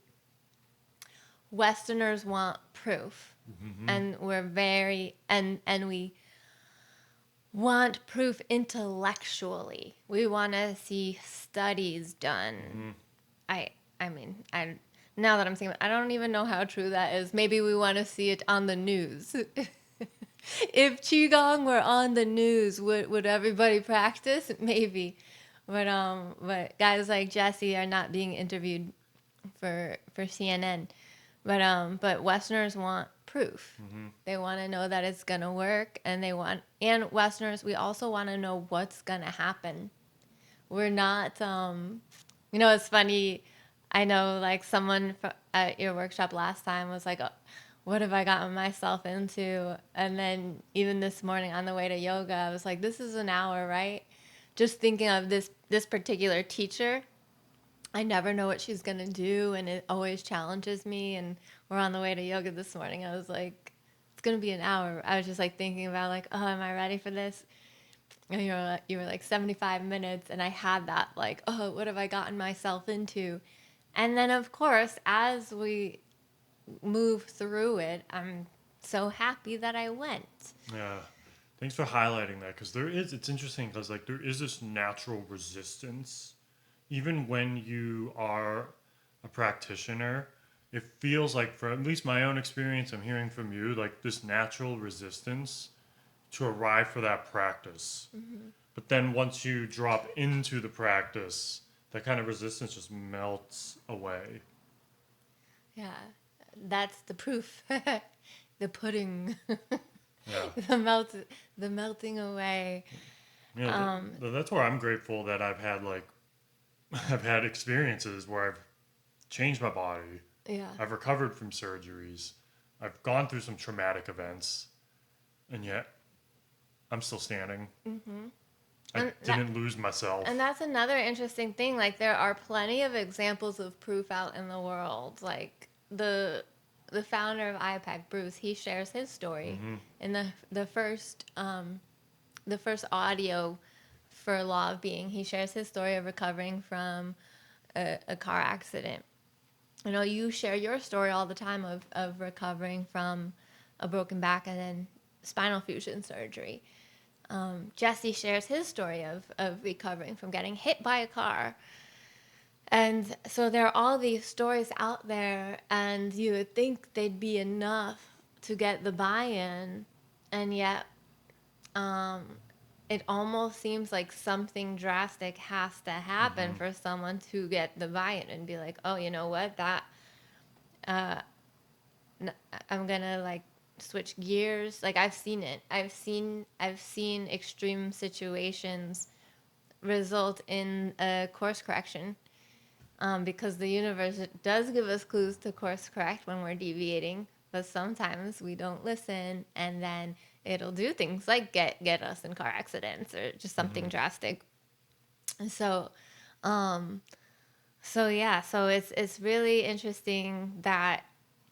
Westerners want proof, and we want proof intellectually. We want to see studies done. I mean, now that I'm thinking, I don't even know how true that is. Maybe we want to see it on the news. If Qi Gong were on the news, would everybody practice? Maybe, but guys like Jesse are not being interviewed for CNN. But Westerners want proof. Mm-hmm. They want to know that it's going to work, and and Westerners, we also want to know what's going to happen. We're not, it's funny. I know, like, someone at your workshop last time was like, oh, what have I gotten myself into? And then even this morning on the way to yoga, I was like, this is an hour, right? Just thinking of this particular teacher. I never know what she's going to do, and it always challenges me. And we're on the way to yoga this morning. I was like, it's going to be an hour. I was just like thinking about, like, oh, am I ready for this? And you were like 75 minutes, and I had that, like, oh, what have I gotten myself into? And then, of course, as we move through it, I'm so happy that I went. Yeah. Thanks for highlighting that, because it's interesting because, like, there is this natural resistance. Even when you are a practitioner, it feels like, for at least my own experience, I'm hearing from you, like this natural resistance to arrive for that practice. Mm-hmm. But then once you drop into the practice, that kind of resistance just melts away. Yeah, that's the proof. The pudding, Yeah. the melt, the melting away. Yeah, that's where I'm grateful that I've had experiences where I've changed my body. Yeah. I've recovered from surgeries. I've gone through some traumatic events, and yet I'm still standing. Mm-hmm. I didn't lose myself. And that's another interesting thing. Like, there are plenty of examples of proof out in the world. Like, the founder of IPAC, Bruce, he shares his story Mm-hmm. in the first audio for Law of Being. He shares his story of recovering from a car accident. I know you share your story all the time of recovering from a broken back and then spinal fusion surgery. Jesse shares his story of recovering from getting hit by a car. And so there are all these stories out there, and you would think they'd be enough to get the buy-in, and yet it almost seems like something drastic has to happen Mm-hmm. for someone to get the buy-in and be like, oh, you know what, I'm gonna, like, switch gears. Like, I've seen it. I've seen extreme situations result in a course correction, because the universe does give us clues to course correct when we're deviating, but sometimes we don't listen, and then it'll do things like get us in car accidents or just something Mm-hmm. drastic. And so it's really interesting that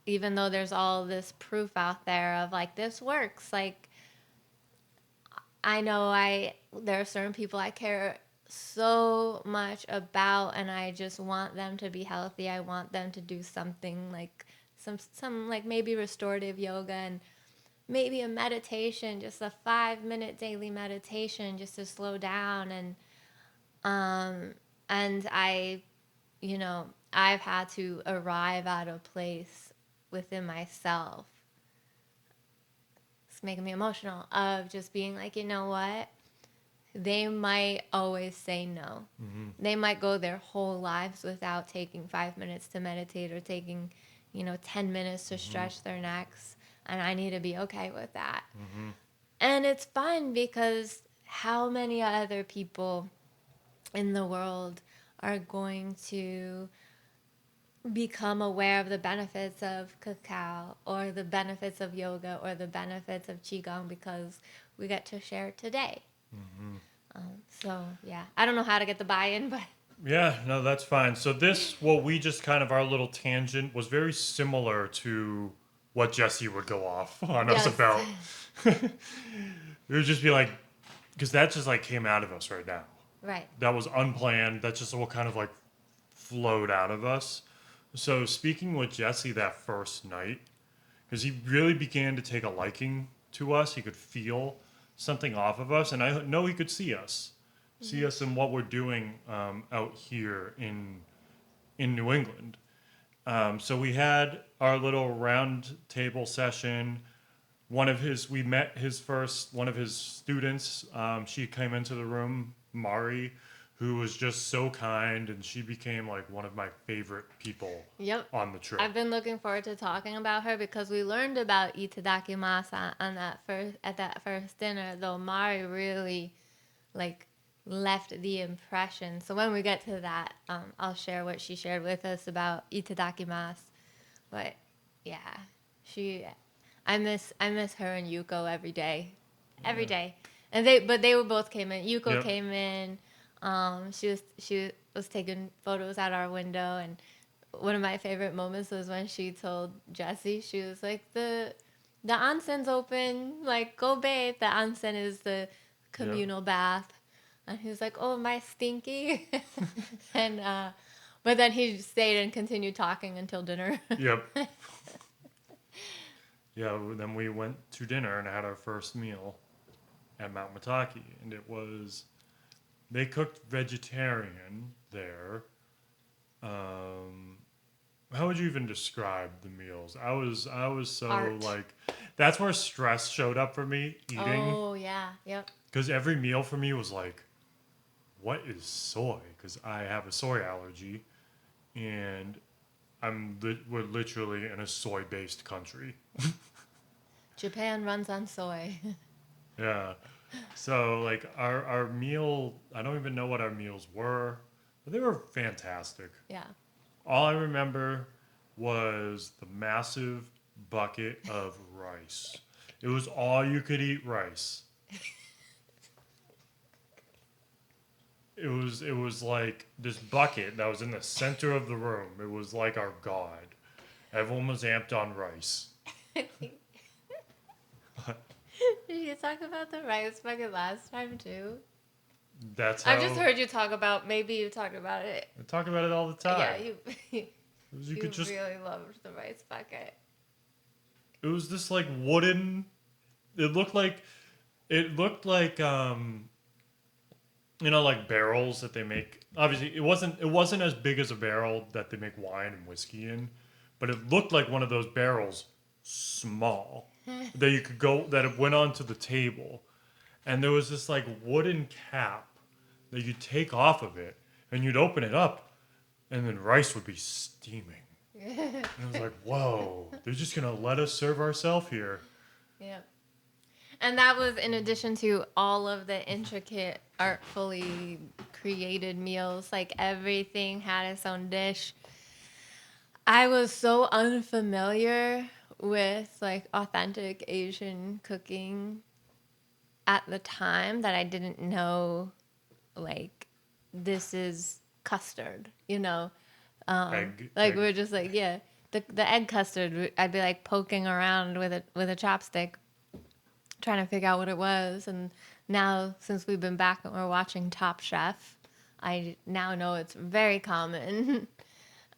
even though there's all this proof out there of, like, this works, like, I know there are certain people I care so much about, and I just want them to be healthy. I want them to do something like some like maybe restorative yoga, and maybe a meditation, just a 5-minute daily meditation, just to slow down. And I've had to arrive at a place within myself. It's making me emotional, of just being like, you know what? They might always say no. Mm-hmm. They might go their whole lives without taking 5 minutes to meditate, or taking, 10 minutes to Mm-hmm. stretch their necks. And I need to be okay with that. Mm-hmm. And it's fun, because how many other people in the world are going to become aware of the benefits of cacao, or the benefits of yoga, or the benefits of Qi Gong, because we get to share it today. Mm-hmm. So, yeah, I don't know how to get the buy-in, but Yeah, no, that's fine. So what we just kind of, our little tangent was very similar to what Jesse would go off on us yes. about. It would just be like, because that just like came out of us right now. Right. That was unplanned. That's just what kind of like flowed out of us. So speaking with Jesse that first night, because he really began to take a liking to us, he could feel something off of us, and I know he could see us, see us in what we're doing out here in New England. So we had our little round table session. We met one of his students. She came into the room, Mari, who was just so kind, and she became like one of my favorite people Yep. on the trip. I've been looking forward to talking about her because we learned about itadakimasu at that first dinner, though Mari really like left the impression. So when we get to that, I'll share what she shared with us about itadakimasu. But yeah, she I miss her and Yuko every day. Every Yeah. day. And they were both came in. Yuko Yep. came in. She was taking photos out our window, and one of my favorite moments was when she told Jessie, she was like, the onsen's open, like go bathe. The onsen is the Yep. communal bath. And he was like, oh, am I stinky? and but then he stayed and continued talking until dinner. Yep. Yeah. Then we went to dinner and had our first meal at Mount Mitake, and it was they cooked vegetarian there. Um, how would you even describe the meals? I was so Art. like that's where stress showed up for me eating Oh yeah, yep. because every meal for me was like, what is soy? Because I have a soy allergy, and we're literally in a soy based country. Japan runs on soy. Yeah. So like our meal, I don't even know what our meals were, but they were fantastic. yeah. All I remember was the massive bucket of rice. It was all you could eat rice. It was like this bucket that was in the center of the room. It was like our god. Everyone was amped on rice. Did you talk about the rice bucket last time too? That's I've just how heard you talk about. Maybe you talked about it. I talk about it all the time. Yeah, you It was, you you could just really loved the rice bucket. it was this like wooden it looked like like barrels that they make. Obviously it wasn't as big as a barrel that they make wine and whiskey in, but it looked like one of those barrels small that you could go that it went onto the table, and there was this like wooden cap that you'd take off of it and you'd open it up and then rice would be steaming. And I was like, whoa, they're just gonna let us serve ourselves here. Yeah. And that was in addition to all of the intricate, artfully created meals. Like everything had its own dish. I was so unfamiliar with like authentic Asian cooking at the time that I didn't know like this is custard, you know. Like Egg. we're just like, yeah, the egg custard. I'd be like poking around with a chopstick, trying to figure out what it was. And now, since we've been back and we're watching Top Chef, I now know it's very common,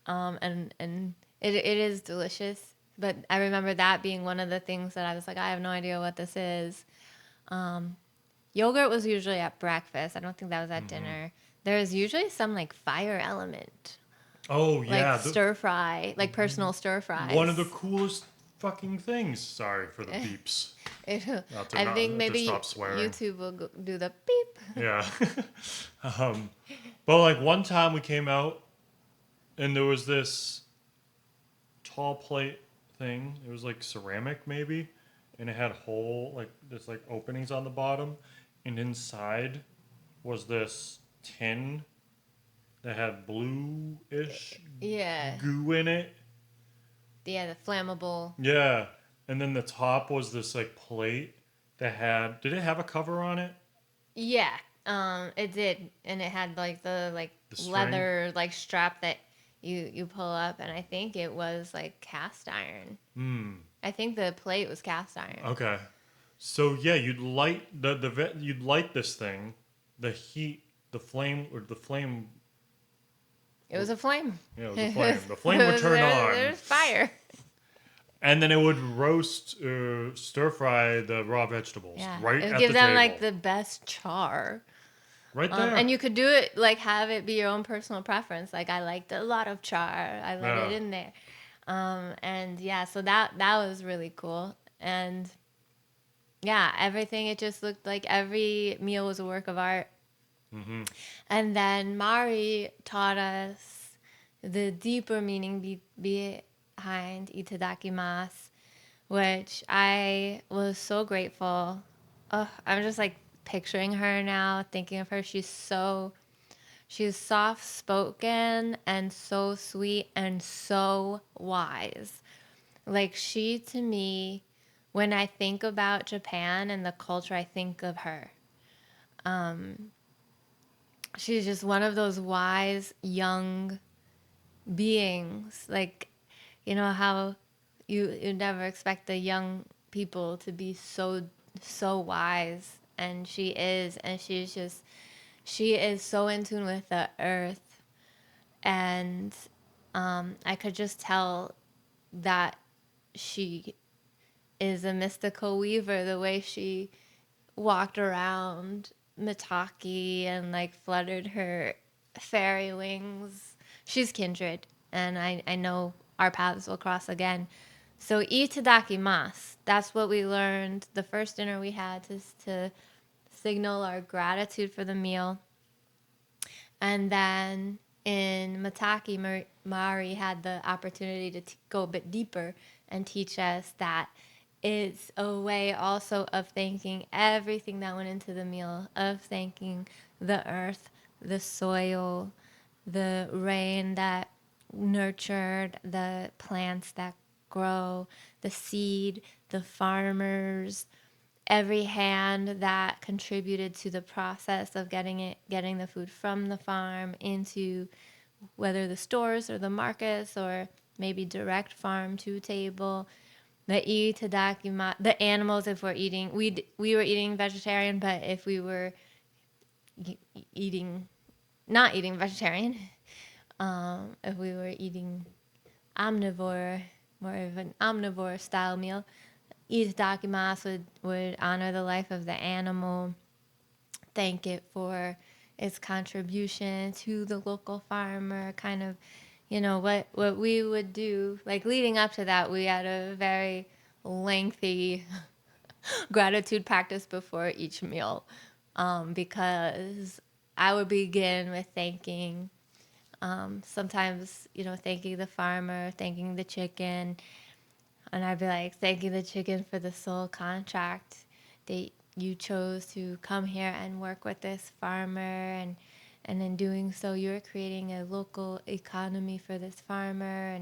and it is delicious. But I remember that being one of the things that I was like, I have no idea what this is. Yogurt was usually at breakfast. I don't think that was at dinner. There was usually some like fire element, Oh yeah, like stir fry, like personal stir one of the fries. coolest fucking things. Sorry for the beeps. I think Not to maybe stop swearing. YouTube will do the beep. Yeah. um, but like one time we came out and there was this tall plate thing. It was like ceramic maybe, and it had there's like openings on the bottom, and inside was this tin that had blue-ish Yeah, goo in it. yeah, the flammable. Yeah. And then the top was this like plate that did it have a cover on it? Yeah, it did, and it had like the The string? leather like strap that you pull up, and I think it was like cast iron. Hmm. I think the plate was cast iron. Okay. So yeah, you'd light you'd light this thing, the heat, the flame. It was a flame. Yeah, it was a flame. The flame would turn on, There's fire. and then it would roast, stir fry the raw vegetables Yeah, right it would at give the them table, like the best char. right there. And you could do it like have it be your own personal preference. Like I liked a lot of char. I let Yeah. it in there. And yeah, so that was really cool. And yeah, everything it just looked like every meal was a work of art. Mm-hmm. And then Mari taught us the deeper meaning behind itadakimasu, which I was so grateful. Oh, I'm just like picturing her now, thinking of her. She's soft spoken and so sweet and so wise. Like she to me, when I think about Japan and the culture, I think of her. She's just one of those wise young beings. Like, you know how you never expect the young people to be so wise, and she is, and she is so in tune with the earth, and I could just tell that she is a mystical weaver, the way she walked around Mitake and like fluttered her fairy wings. She's kindred, and I know our paths will cross again. So itadakimasu, that's what we learned. The first dinner we had to signal our gratitude for the meal. And then in Mitake, Mari had the opportunity to go a bit deeper and teach us that it's a way also of thanking everything that went into the meal, of thanking the earth, the soil, the rain that nurtured the plants that grow, the seed, the farmers, every hand that contributed to the process of getting the food from the farm into whether the stores or the markets or maybe direct farm to table. The itadakima, the animals, if we're eating, we were eating vegetarian, but if we were eating not eating vegetarian, if we were eating omnivore, more of an omnivore style meal, itadakimasu would honor the life of the animal, thank it for its contribution to the local farmer, kind of, what we would do. Like leading up to that, we had a very lengthy gratitude practice before each meal, because I would begin with thanking, sometimes, thanking the farmer, thanking the chicken, and I'd be like, thanking the chicken for the soul contract that you chose to come here and work with this farmer, and in doing so, you're creating a local economy for this farmer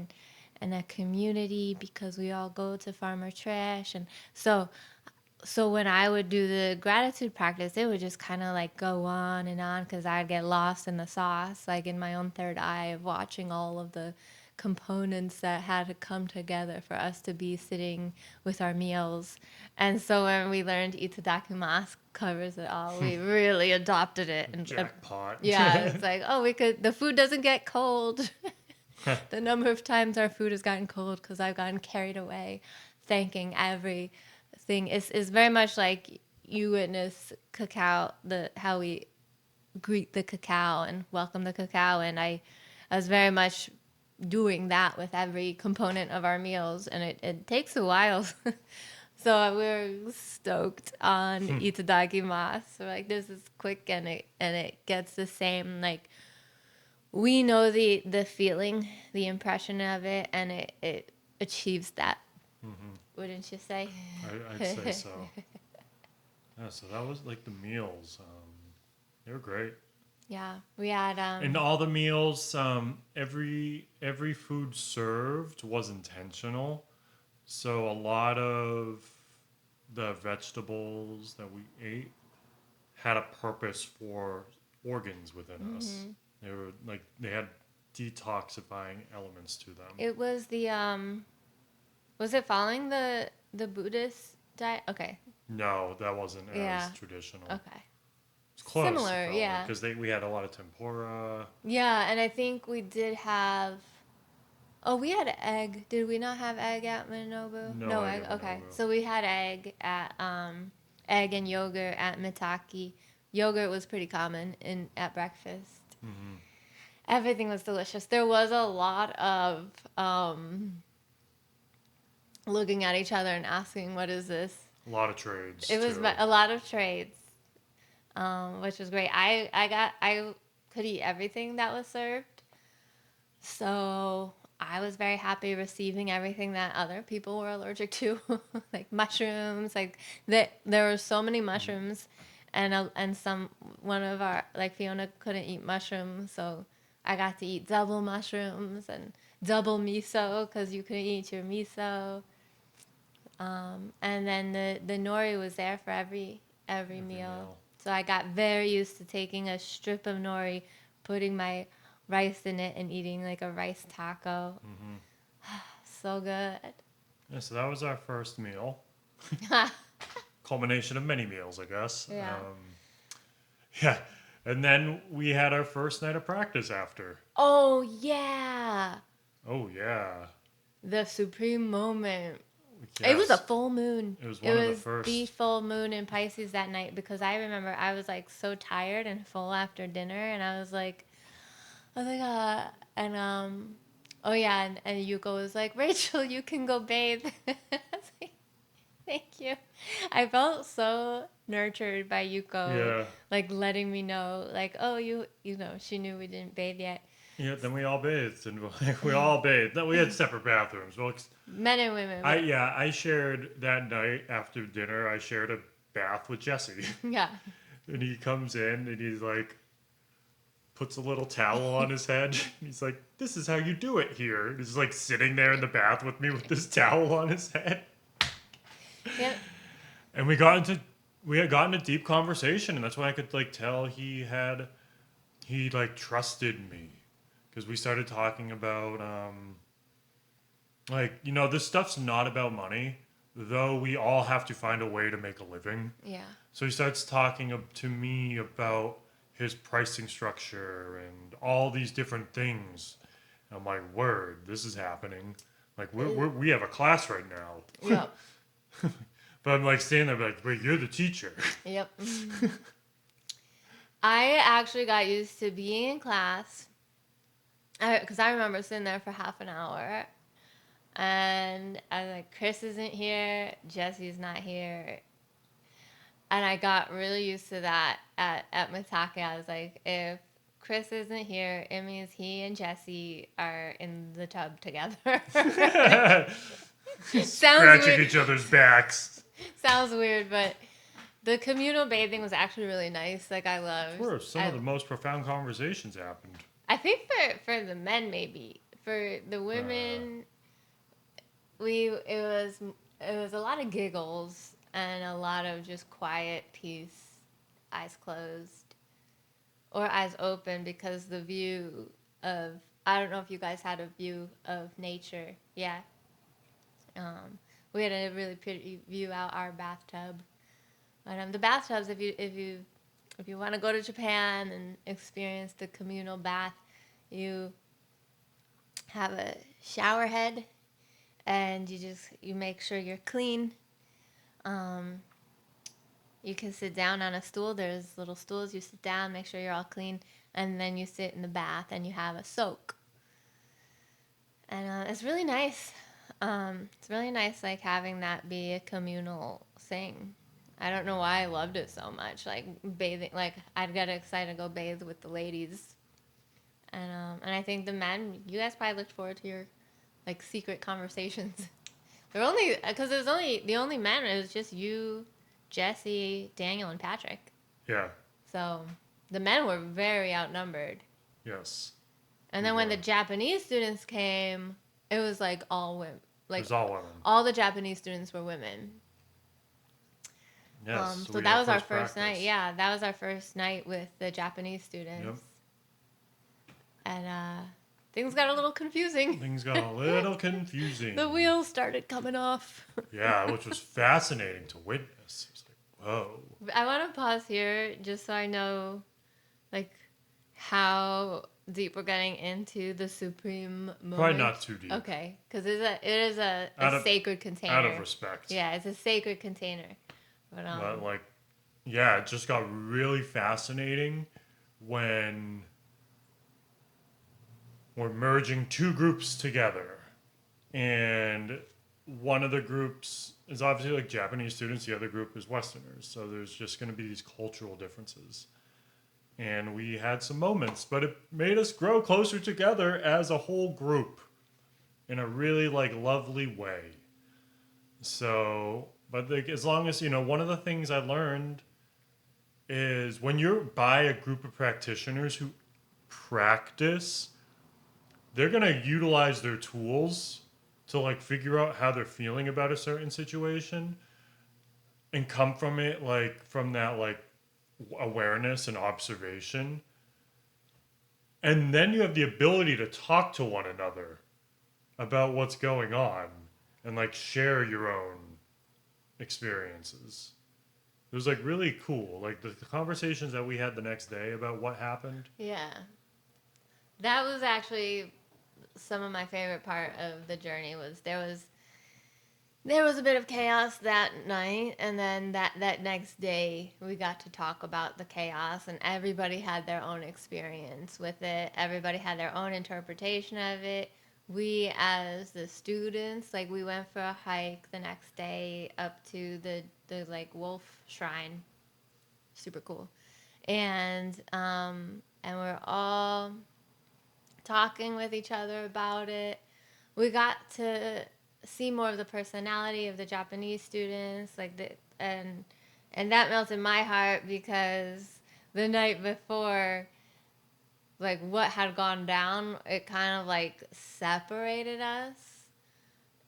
and a community, because we all go to farmer trash. And so when I would do the gratitude practice, it would just kind of like go on because I'd get lost in the sauce, like in my own third eye of watching all of the components that had to come together for us to be sitting with our meals. And so when we learned itadakimasu covers it all, we really adopted it. And Jackpot. yeah, it's like, oh, the food doesn't get cold. The number of times our food has gotten cold because I've gotten carried away thanking everything. Is very much like you witness cacao, how we greet the cacao and welcome the cacao, and I was very much doing that with every component of our meals, and it takes a while. So we're stoked on itadakimasu. We're like, this is quick, and it gets the same, like, we know the feeling, the impression of it, and it achieves that. Mm-hmm. Wouldn't you say? I'd say so. Yeah, so that was like the meals. They were great. Yeah, we had And all the meals, every food served was intentional. So a lot of the vegetables that we ate had a purpose for organs within us. They were like they had detoxifying elements to them. it was the was it following the Buddhist diet? Okay. No, that wasn't as Yeah. traditional. Okay. It's close, Similar, probably, yeah. because we had a lot of tempura. Yeah, and I think we did have. Oh, we had egg. Did we not have egg at Minobu? No No egg egg. at Okay, Minobu. so we had egg and yogurt at Mitake. Yogurt was pretty common in at breakfast. Mm-hmm. Everything was delicious. There was a lot of looking at each other and asking, "What is this?" A lot of trades It was too. a lot of trades. which was great. I could eat everything that was served, so I was very happy receiving everything that other people were allergic to, like mushrooms. Like there were so many mushrooms, and some one of our like Fiona couldn't eat mushrooms, so I got to eat double mushrooms and double miso because you couldn't eat your miso. And then the nori was there for every Every meal. meal. So I got very used to taking a strip of nori, putting my rice in it, and eating like a rice taco. Hmm. So good. Yeah, so that was our first meal. Culmination of many meals, I guess. Yeah. Yeah. And then we had our first night of practice after. Oh yeah, Oh, yeah. the supreme moment. It was a Yes. full moon. It was It one of the was the first. full moon in Pisces that night because I remember I was like so tired and full after dinner, and I was like, and oh yeah, and Yuko was like, Rachel, you can go bathe. I was like, thank you. I felt so nurtured by Yuko, Yeah. like letting me know, like, oh, you know, she knew we didn't bathe yet. Yeah, then we all bathed and we all bathed. No, we had separate bathrooms. Well, Men and women, I shared that night after dinner. I shared a bath with Jesse, yeah. and he comes in and he's like, puts a little towel on his head. He's like, "This is how you do it here." And he's like sitting there in the bath with me with this towel on his head, Yep. and we had gotten a deep conversation, and that's when I could like tell he like trusted me because we started talking about like, this stuff's not about money, though we all have to find a way to make a living. Yeah. So he starts talking to me about his pricing structure and all these different things. And I'm like, word, this is happening. Like, we have a class right now. Yep. But I'm like standing there like, wait, you're the teacher. Yep. I actually got used to being in class because I remember sitting there for half an hour, and I was like, Chris isn't here, Jesse's not here, and I got really used to that at Mitake. I was like, if Chris isn't here, it means he and Jesse are in the tub together. Sounds Scratching weird. each other's backs. Sounds weird, but the communal bathing was actually really nice. Like I Of loved. course, some of the most profound conversations happened. I think for the men maybe. For the women, it was a lot of giggles and a lot of just quiet peace, eyes closed or eyes open because the view of I don't know if you guys had a view of nature. Yeah. We had a really pretty view out our bathtub. But the bathtubs, if you want to go to Japan and experience the communal bath, you have a shower head, and you make sure you're clean. You can sit down on a stool. There's little stools. You sit down, make sure you're all clean, and then you sit in the bath and you have a soak. And it's really nice. It's really nice, like having that be a communal thing. I don't know why I loved it so much. Like bathing, like I'd get excited to go bathe with the ladies, and I think the men, you guys probably looked forward to your like secret conversations. There were only because it was only the only men. It was just you, Jesse, Daniel, and Patrick. Yeah. So the men were very outnumbered. Yes. And then when the Japanese students came, it was like all women. It Like was all women. all the Japanese students were women. Yes. So that was our first night. Yeah, that was our first night with the Japanese students. Yep. And things got a little confusing. Things got a little confusing. The wheels started coming off. Yeah, which was fascinating to witness. It was like, whoa. I want to pause here just so I know, like, how deep we're getting into the supreme moment. Probably not too deep. Okay, because it is a sacred container. Out of respect. Yeah, it's a sacred container. But like, yeah, it just got really fascinating when we're merging two groups together, and one of the groups is obviously like Japanese students, the other group is Westerners. So there's just going to be these cultural differences. And we had some moments, but it made us grow closer together as a whole group in a really like lovely way. So, but like, as long as, one of the things I learned is when you're by a group of practitioners who practice, they're going to utilize their tools to like figure out how they're feeling about a certain situation and come from it like from that like awareness and observation. And then you have the ability to talk to one another about what's going on and like share your own experiences. It was like really cool. Like the conversations that we had the next day about what happened. Yeah. That was actually some of my favorite part of the journey. Was there was a bit of chaos that night, and then that next day we got to talk about the chaos, and everybody had their own experience with it. Everybody had their own interpretation of it. We as the students, like, we went for a hike the next day up to the like wolf shrine. Super cool. And we're all talking with each other about it. We got to see more of the personality of the Japanese students, and that melted my heart because the night before, like, what had gone down, it kind of like separated us.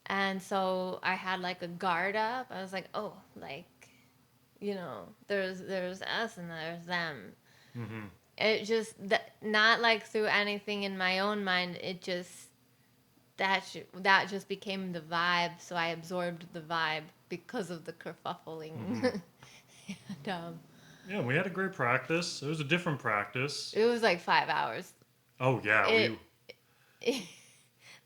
And so I had like a guard up. I was like, oh, like, there's us and there's them. Mm-hmm. It just not like through anything in my own mind. It just that just became the vibe. So I absorbed the vibe because of the kerfuffling. Mm-hmm. And, Yeah, we had a great practice. It was a different practice. it was like 5 hours. Oh yeah, It,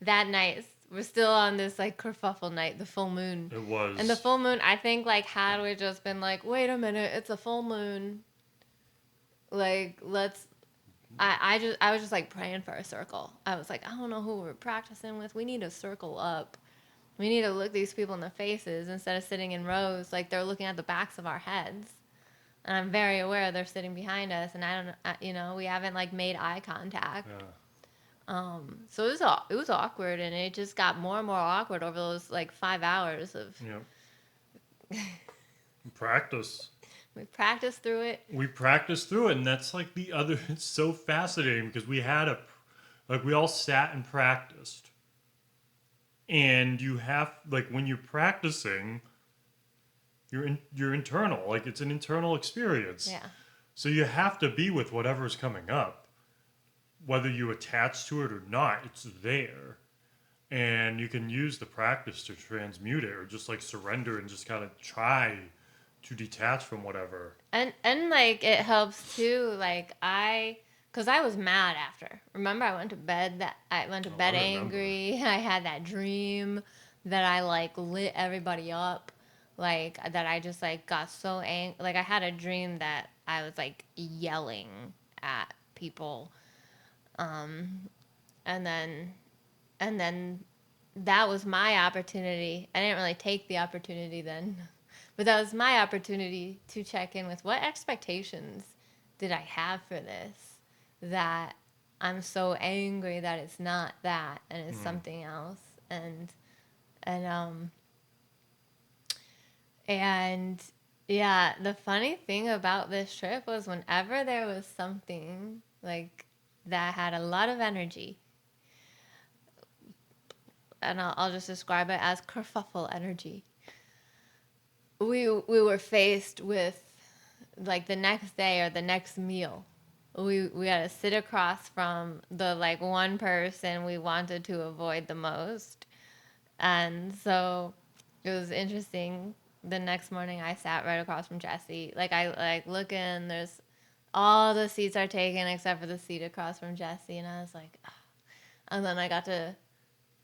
that night we're still on this like kerfuffle night, the full moon. it was. And the full moon, I think, like, had we just been like, wait a minute, it's a full moon. Like, let's. I was just like praying for a circle. I was like, I don't know who we're practicing with. We need to circle up. We need to look these people in the faces instead of sitting in rows like they're looking at the backs of our heads. And I'm very aware they're sitting behind us, and I don't, we haven't like made eye contact. Yeah. So it was awkward, and it just got more and more awkward over those like 5 hours of. Yeah. Practice. We practiced through it. We practiced through it, and that's like the other. It's so fascinating because we all sat and practiced, and you have like when you're practicing, you're internal, like it's an internal experience. Yeah. So you have to be with whatever's coming up, whether you attach to it or not. It's there, and you can use the practice to transmute it, or just like surrender and just kind of try to detach from whatever. And like it helps too. Like cause I was mad after. Remember, I went to bed I angry. I had that dream that I like lit everybody up. Like that I just like got so angry. Like I had a dream that I was like yelling at people. And then and then that was my opportunity. I didn't really take the opportunity then. But that was my opportunity to check in with what expectations did I have for this, that I'm so angry that it's not that and it's something else. And and yeah, the funny thing about this trip was whenever there was something like that had a lot of energy, and I'll just describe it as kerfuffle energy. We were faced with like the next day or the next meal. We had to sit across from the like one person we wanted to avoid the most. And so it was interesting. The next morning I sat right across from Jesse. Like I like look in, there's all the seats are taken except for the seat across from Jesse, and I was like, ugh. And then I got to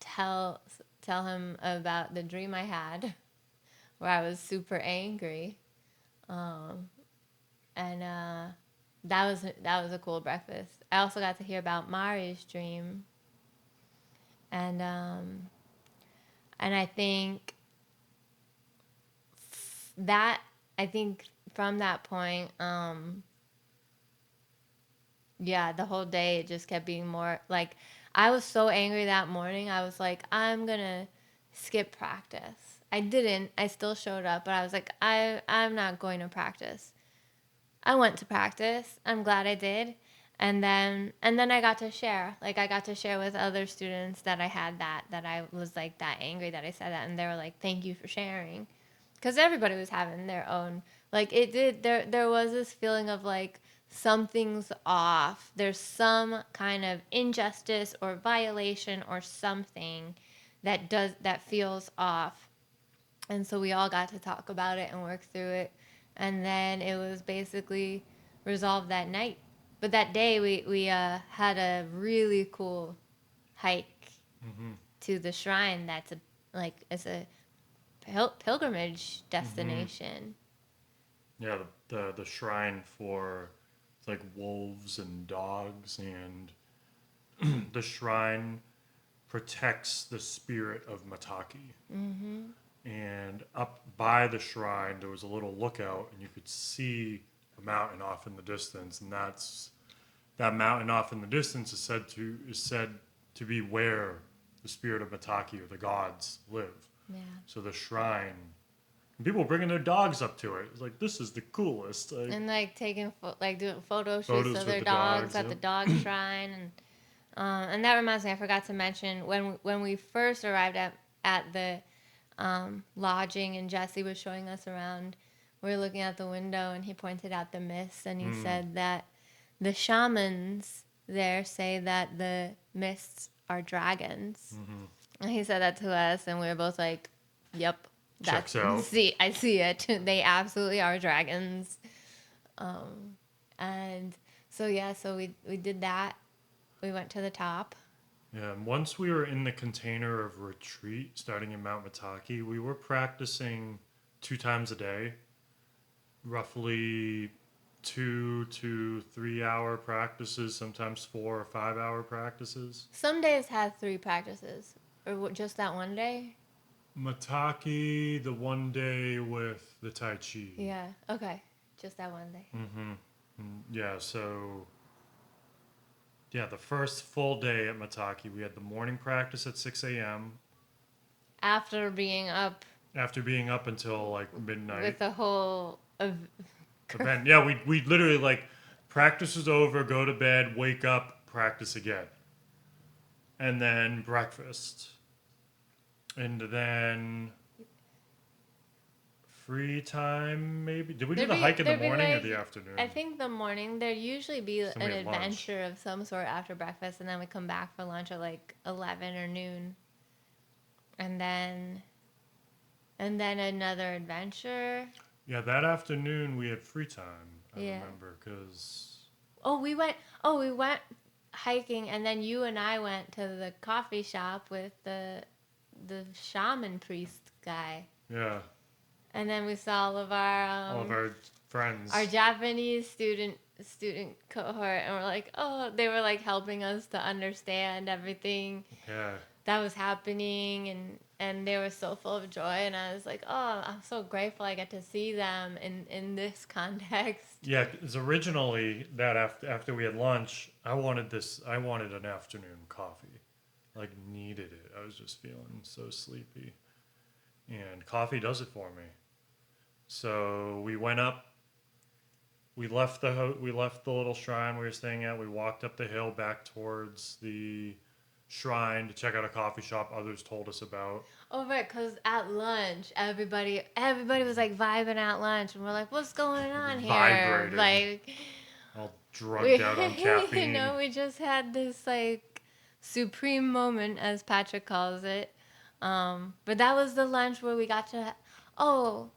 tell him about the dream I had where I was super angry, and that was a cool breakfast. I also got to hear about Mari's dream, and And I think that, I think from that point, yeah, the whole day it just kept being more like, I was so angry that morning. I was like, I'm gonna skip practice. I didn't. I still showed up, but I was like, I'm not going to practice. I went to practice. I'm glad I did. And then I got to share. Like, I got to share with other students that I had that I was like that angry that I said that, and they were like, "Thank you for sharing." Cuz everybody was having their own, like, it did, there was this feeling of like something's off. There's some kind of injustice or violation or something that feels off. And so we all got to talk about it and work through it. And then it was basically resolved that night. But that day we had a really cool hike Mm-hmm. to the shrine. That's a, like, it's a pilgrimage Mm-hmm. destination. Yeah, the shrine for, it's like wolves and dogs, and the shrine protects the spirit of Mitake. Mm-hmm. And up by the shrine, there was a little lookout, and you could see a mountain off in the distance, and that mountain off in the distance is said to be where the spirit of Mitake, or the gods, live. Yeah. So the shrine, and people were bringing their dogs up to it. It's like, this is the coolest. Like, And like taking like doing photo shoots photos of with their the dogs dogs. at the Yep. dog shrine. And that reminds me, I forgot to mention, when we first arrived at the lodging and Jesse was showing us around, we were looking out the window and he pointed out the mists, and he Mm. said that the shamans there say that the mists are dragons. Hmm. And he said that to us, and we were both like, "Yep, that's, Checks out. see, I see it. They absolutely are dragons." And so yeah, so we did that. We went to the top. Yeah, and once we were in the container of retreat, starting in Mount Mitake, we were practicing 2 times a day, roughly 2 to 3 hour practices, sometimes 4 or 5 hour practices. Some days had 3 practices, or just that one day. Mitake, the one day with the Tai Chi. Yeah. Okay. Just that one day. Mm-hmm. Yeah, so yeah, the first full day at Mitake, we had the morning practice at 6 a.m. After being up after being up until like midnight. with the whole of. Event. Yeah, we literally, like, practice is over, go to bed, wake up, practice again, and then breakfast, and then free time. Maybe did we do the hike in the There'd be morning or like, the afternoon? I think the morning there'd usually be So an we had lunch. adventure of some sort after breakfast, and then we come back for lunch at like 11 or noon, and then another adventure. Yeah, that afternoon we had free time. I Yeah. remember because Oh, we went. Oh, we went hiking, and then you and I went to the coffee shop with the shaman priest guy, yeah, and then we saw all of all of our friends. our Japanese student cohort, and we're like, oh, they were like helping us to understand everything Yeah, that was happening, and they were so full of joy, and I was like, oh, I'm so grateful I get to see them in this context. yeah. Because originally that after we had lunch, I wanted this. I wanted an afternoon coffee. Like, needed it. I was just feeling so sleepy, and coffee does it for me. So we went up. We left the little shrine we were staying at. We walked up the hill back towards the shrine to check out a coffee shop others told us about. Oh, right, because at lunch, everybody was like vibing at lunch, and we're like, what's going on here? Vibrating. Like, All drugged out on caffeine. we just had this like supreme moment, as Patrick calls it. But that was the lunch where we got to. Oh,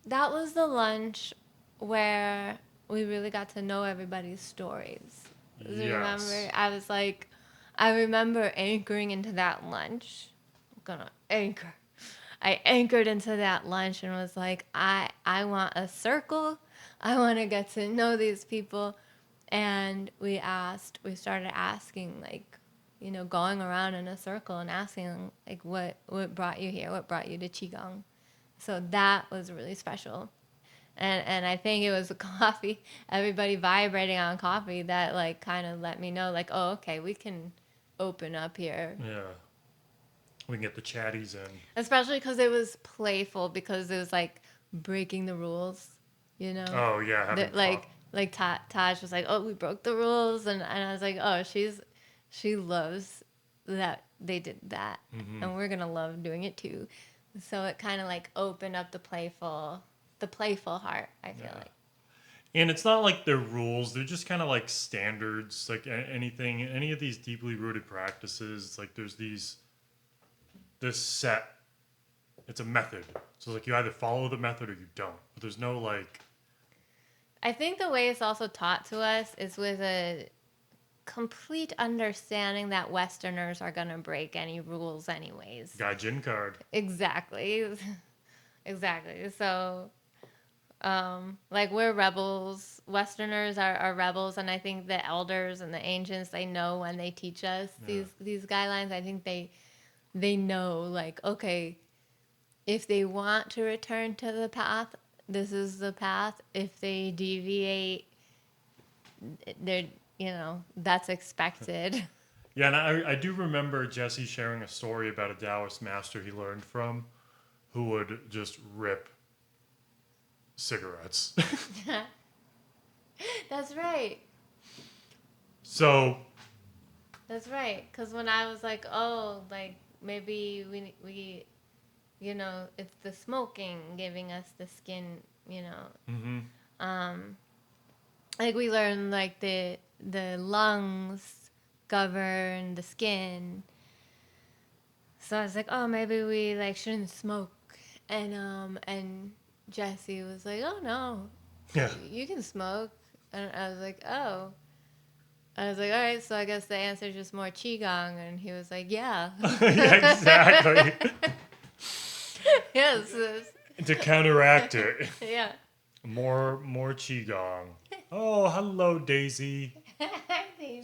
that was the lunch where we really got to know everybody's stories. Do you remember? Yes. I remember anchoring into that lunch. I'm gonna anchor. I anchored into that lunch and was like, I want a circle. I want to get to know these people. And we started asking, like, going around in a circle and asking like what brought you here, what brought you to Qigong. So that was really special. And I think it was the coffee, everybody vibrating on coffee that like kind of let me know like, oh, okay, we can open up here. Yeah. We can get the chatties in. Especially because it was playful, because it was like breaking the rules, you know? Oh yeah, having fun. Like Taj was like, oh, we broke the rules. And I was like, oh, she loves that they did that. Mm-hmm. And we're going to love doing it too. So it kind of like opened up the playful heart, I feel Yeah. like. And it's not like they're rules; they're just kind of like standards. Like anything, any of these deeply rooted practices, like there's this set. It's a method. So like you either follow the method or you don't. But there's no like. I think the way it's also taught to us is with a complete understanding that Westerners are going to break any rules anyways. Gaijin card. Exactly. Exactly. So, like we're rebels. Westerners are rebels, and I think the elders and the ancients, they know when they teach us Yeah. these guidelines. I think they know like, okay, if they want to return to the path, this is the path. If they deviate, they're that's expected. Yeah, and I do remember Jesse sharing a story about a Taoist master he learned from who would just rip cigarettes. That's right. So, That's right. Because when I was like, oh, like maybe we it's the smoking giving us the skin, hmm like we learned like the lungs govern the skin. So I was like, oh, maybe we like shouldn't smoke, and Jesse was like, oh no, yeah, you can smoke, and I was like, oh. I was like, all right, so I guess the answer is just more Qigong. And he was like, yeah. yeah, exactly. Yes. To counteract it, Yeah. more qigong. Oh, hello, Daisy.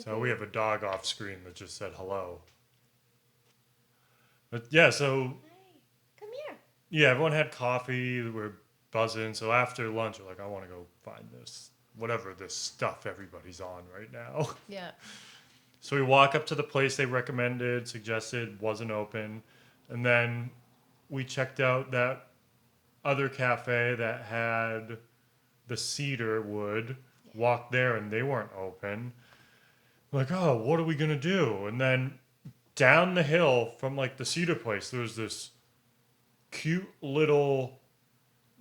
So we Daisy. have a dog off screen that just said hello. But yeah, so Hi. Come here. yeah, everyone had coffee. We're buzzing. So after lunch, we're like, I want to go find this, whatever this stuff everybody's on right now. Yeah. So we walk up to the place they recommended, suggested, wasn't open. And then we checked out that other cafe that had the cedar wood, walked there and they weren't open. Like, oh, what are we going to do? And then down the hill from like the cedar place, there was this cute little,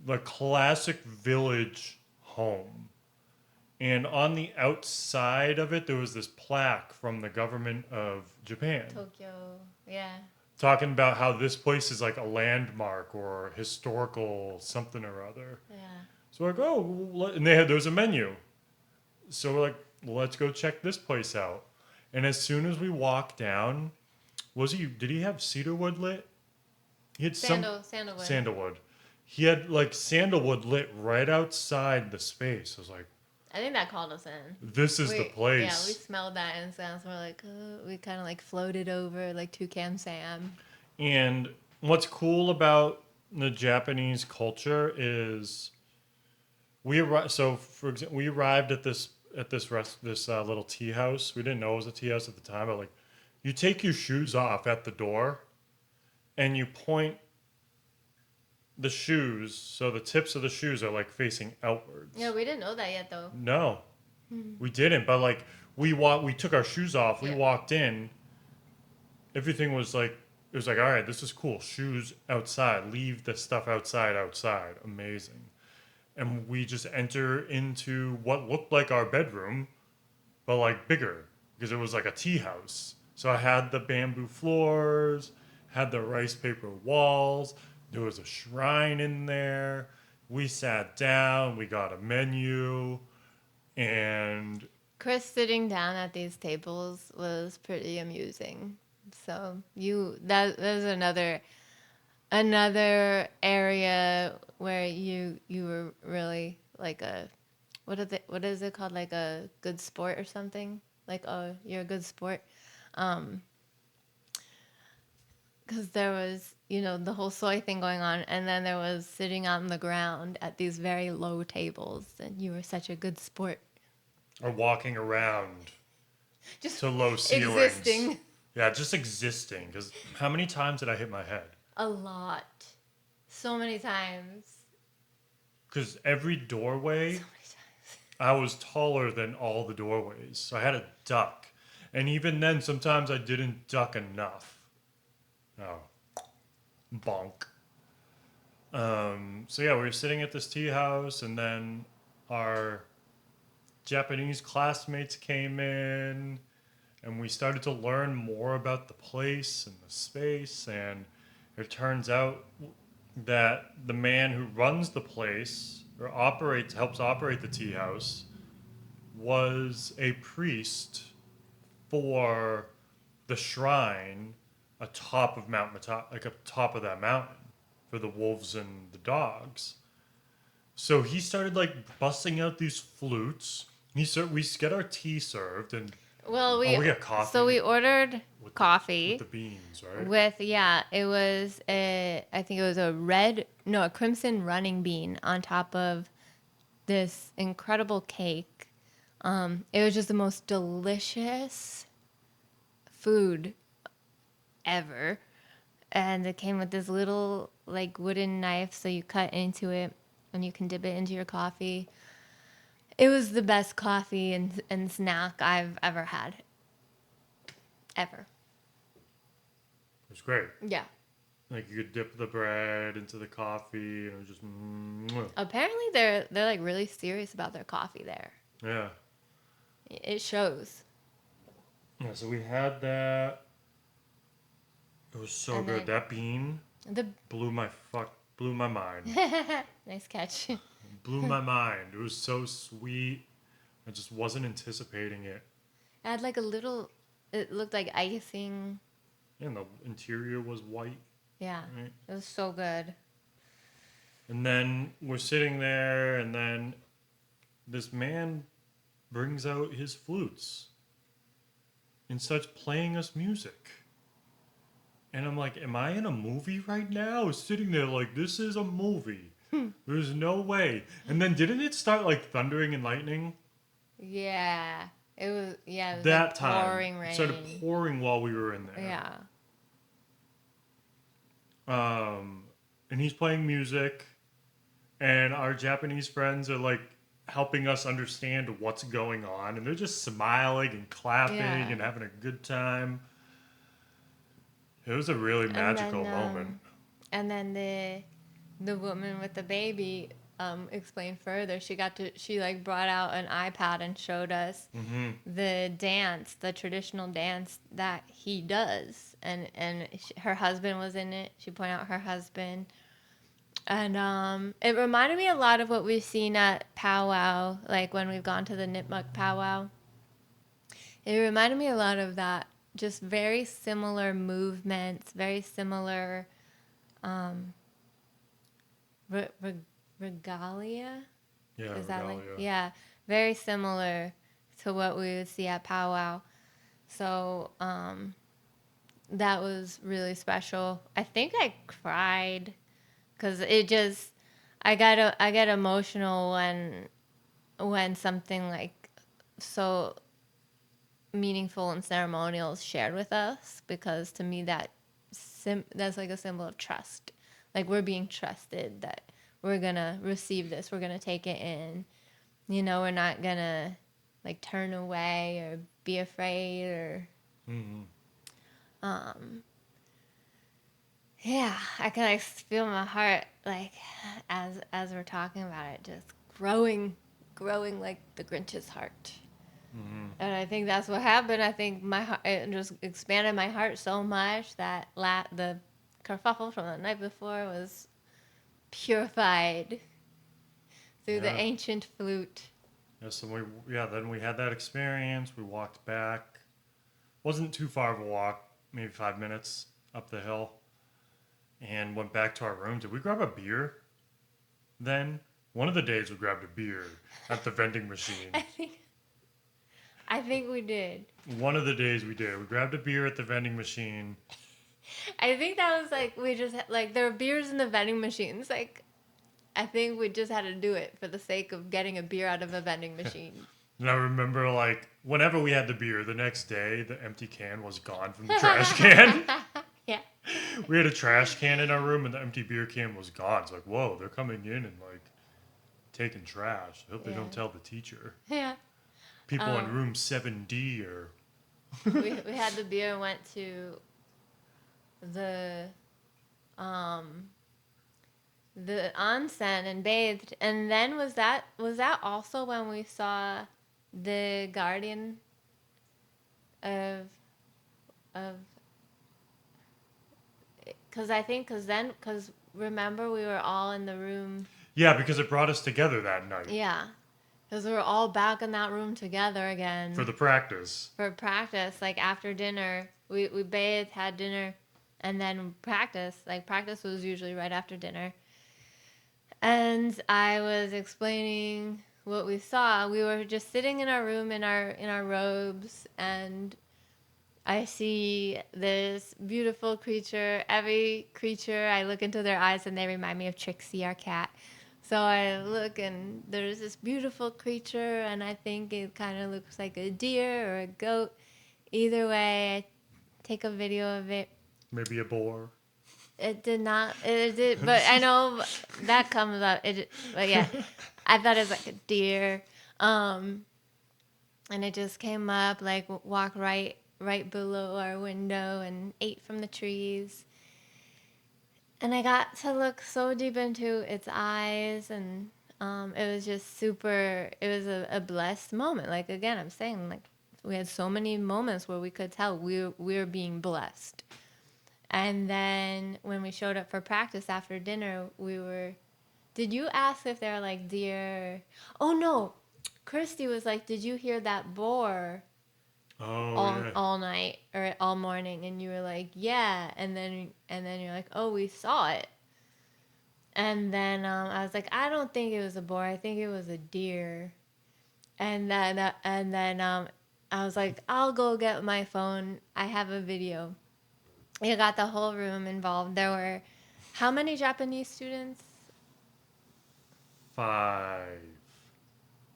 like classic village home. And on the outside of it, there was this plaque from the government of Japan Tokyo. Yeah. talking about how this place is like a landmark or historical something or other. Yeah. So we're like, oh, and there was a menu. So we're like, let's go check this place out. And as soon as we walked down, did he have cedarwood lit? He had Sandalwood. sandalwood. He had like sandalwood lit right outside the space. I was like, I think that called us in. this is the Yeah, we place. smelled that incense. We're like, we kind of like floated over like Toucan Sam. And what's cool about the Japanese culture is so for example, we arrived at this little tea house. We didn't know it was a tea house at the time, but like you take your shoes off at the door and you point the shoes so the tips of the shoes are like facing outwards. Yeah, we didn't know that yet though. No, we didn't. But like we took our shoes off. We Yeah. walked in. Everything was like it was like all right, this is cool. Shoes outside. Leave the stuff outside. Outside. Amazing. And we just enter into what looked like our bedroom, but like bigger because it was like a tea house. So I had the bamboo floors, had the rice paper walls. There was a shrine in there. We sat down. We got a menu, and Chris sitting down at these tables was pretty amusing. So that's another area where you were really like what is it called, like a good sport or something, like, oh, you're a good sport. Because there was, the whole soy thing going on, and then there was sitting on the ground at these very low tables, and you were such a good sport. Or walking around Just to low ceilings. existing. Yeah, just existing. Because how many times did I hit my head? A lot. So many times. Because every doorway, So many times. I was taller than all the doorways. So I had to duck. And even then, sometimes I didn't duck enough. Oh, bonk. So yeah, we were sitting at this tea house, and then our Japanese classmates came in, and we started to learn more about the place and the space. And it turns out that the man who runs the place or helps operate the tea house was a priest for the shrine atop of Mount Mitake, like atop of that mountain for the wolves and the dogs. So he started like busting out these flutes. We get our tea served, and Well, we got coffee. So we ordered with coffee. the beans, right? It was I think it was a crimson running bean on top of this incredible cake. It was just the most delicious food ever. And it came with this little like wooden knife, so you cut into it and you can dip it into your coffee. It was the best coffee and snack I've ever had. Ever. It was great. Yeah. Like you could dip the bread into the coffee, and it was just. Apparently they're like really serious about their coffee there. Yeah. It shows. Yeah. So we had that. It was so And good. That bean The blew my mind. nice catch. Blew my mind. It was so sweet. I just wasn't anticipating it. It had like a little. It looked like icing. And the interior was white. Yeah, right? it was so good. And then we're sitting there, and then this man brings out his flutes and starts playing us music. And I'm like, am I in a movie right now? Sitting there like, this is a movie. There's no way. And then didn't it start like thundering and lightning? Yeah, it was. Yeah, it was That like time. pouring rain. It started pouring while we were in there. Yeah. And he's playing music, and our Japanese friends are like helping us understand what's going on, and they're just smiling and clapping and having a good time. It was a really magical moment. And then the woman with the baby explained further. She like brought out an iPad and showed us the traditional dance that he does, and her husband was in it. She pointed out her husband, and it reminded me a lot of what we've seen at powwow, like when we've gone to the Nipmuc powwow. It reminded me a lot of that. Just very similar movements, very similar regalia. Yeah, Is that regalia. like very similar to what we would see at powwow. So that was really special. I think I cried because I get emotional when something like so meaningful and ceremonial is shared with us, because to me that's like a symbol of trust. Like we're being trusted that we're gonna receive this, we're gonna take it in. We're not gonna like turn away or be afraid or. Yeah, I can like feel my heart like as we're talking about it, just growing like the Grinch's heart. And I think that's what happened. I think my heart, it just expanded my heart so much that the kerfuffle from the night before was purified through the ancient flute. Yes, and then we had that experience. We walked back. Wasn't too far of a walk, maybe 5 minutes up the hill, and went back to our room. Did we grab a beer then? One of the days we grabbed a beer at the vending machine. I think we did. One of the days we did. We grabbed a beer at the vending machine. I think that was like we just like there were beers in the vending machines. Like I think we just had to do it for the sake of getting a beer out of a vending machine. And I remember, like, whenever we had the beer, the next day, the empty can was gone from the trash can. Yeah. We had a trash can in our room, and the empty beer can was gone. It's like, whoa, they're coming in and, like, taking trash. I hope they Yeah. don't tell the teacher. Yeah. People in room 7D or... we had the beer and went to the onsen and bathed, and then was that also when we saw the guardian of because remember we were all in the room. Yeah, because it brought us together that night. Yeah, because we were all back in that room together again For the practice. for practice. Like after dinner, we bathed, had dinner, and then practice. Like practice was usually right after dinner. And I was explaining what we saw. We were just sitting in our room in our robes, and I see this beautiful creature. Every creature, I look into their eyes, and they remind me of Trixie, our cat. So I look, and there's this beautiful creature, and I think it kind of looks like a deer or a goat. Either way, I take a video of it. Maybe a boar. It did not. It did, but I know that comes up. But yeah, I thought it was like a deer, and it just came up, like walked right below our window and ate from the trees. And I got to look so deep into its eyes, and it was just super. It was a blessed moment. Like again, I'm saying, like we had so many moments where we could tell we were being blessed. And then when we showed up for practice after dinner, did you ask if they were like deer? Oh no, Christy was like, did you hear that boar all night or all morning? And you were like, yeah. And then you're like, oh, we saw it. And then I was like, I don't think it was a boar. I think it was a deer. And then I was like, I'll go get my phone. I have a video. You got the whole room involved. There were how many Japanese students? 5.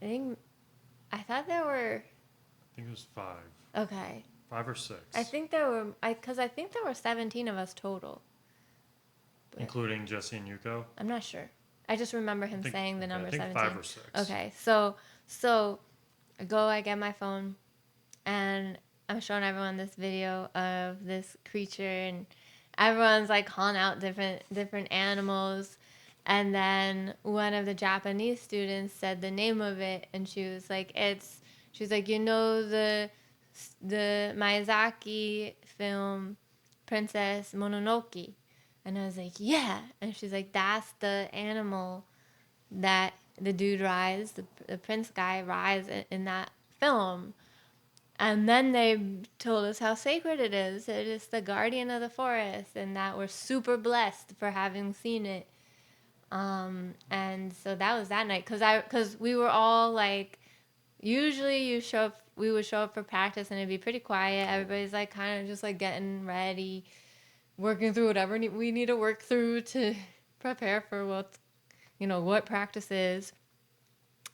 I thought there were. I think it was 5. Okay. 5 or 6. I think there were. Because I think there were 17 of us total. But including Jesse and Yuko. I'm not sure. I just remember him saying the number 17. 5 or 6. Okay, so I get my phone, and I'm showing everyone this video of this creature, and everyone's like calling out different animals. And then one of the Japanese students said the name of it, and she was like, you know the Miyazaki film Princess Mononoke? And I was like, yeah. And she's like, that's the animal that the dude rides, the prince guy rides in that film. And then they told us how sacred it is. It is the guardian of the forest, and that we're super blessed for having seen it. And so that was that night, because we were all like, usually we would show up for practice and it'd be pretty quiet. Everybody's like kind of just like getting ready, working through whatever we need to work through to prepare for what practice is.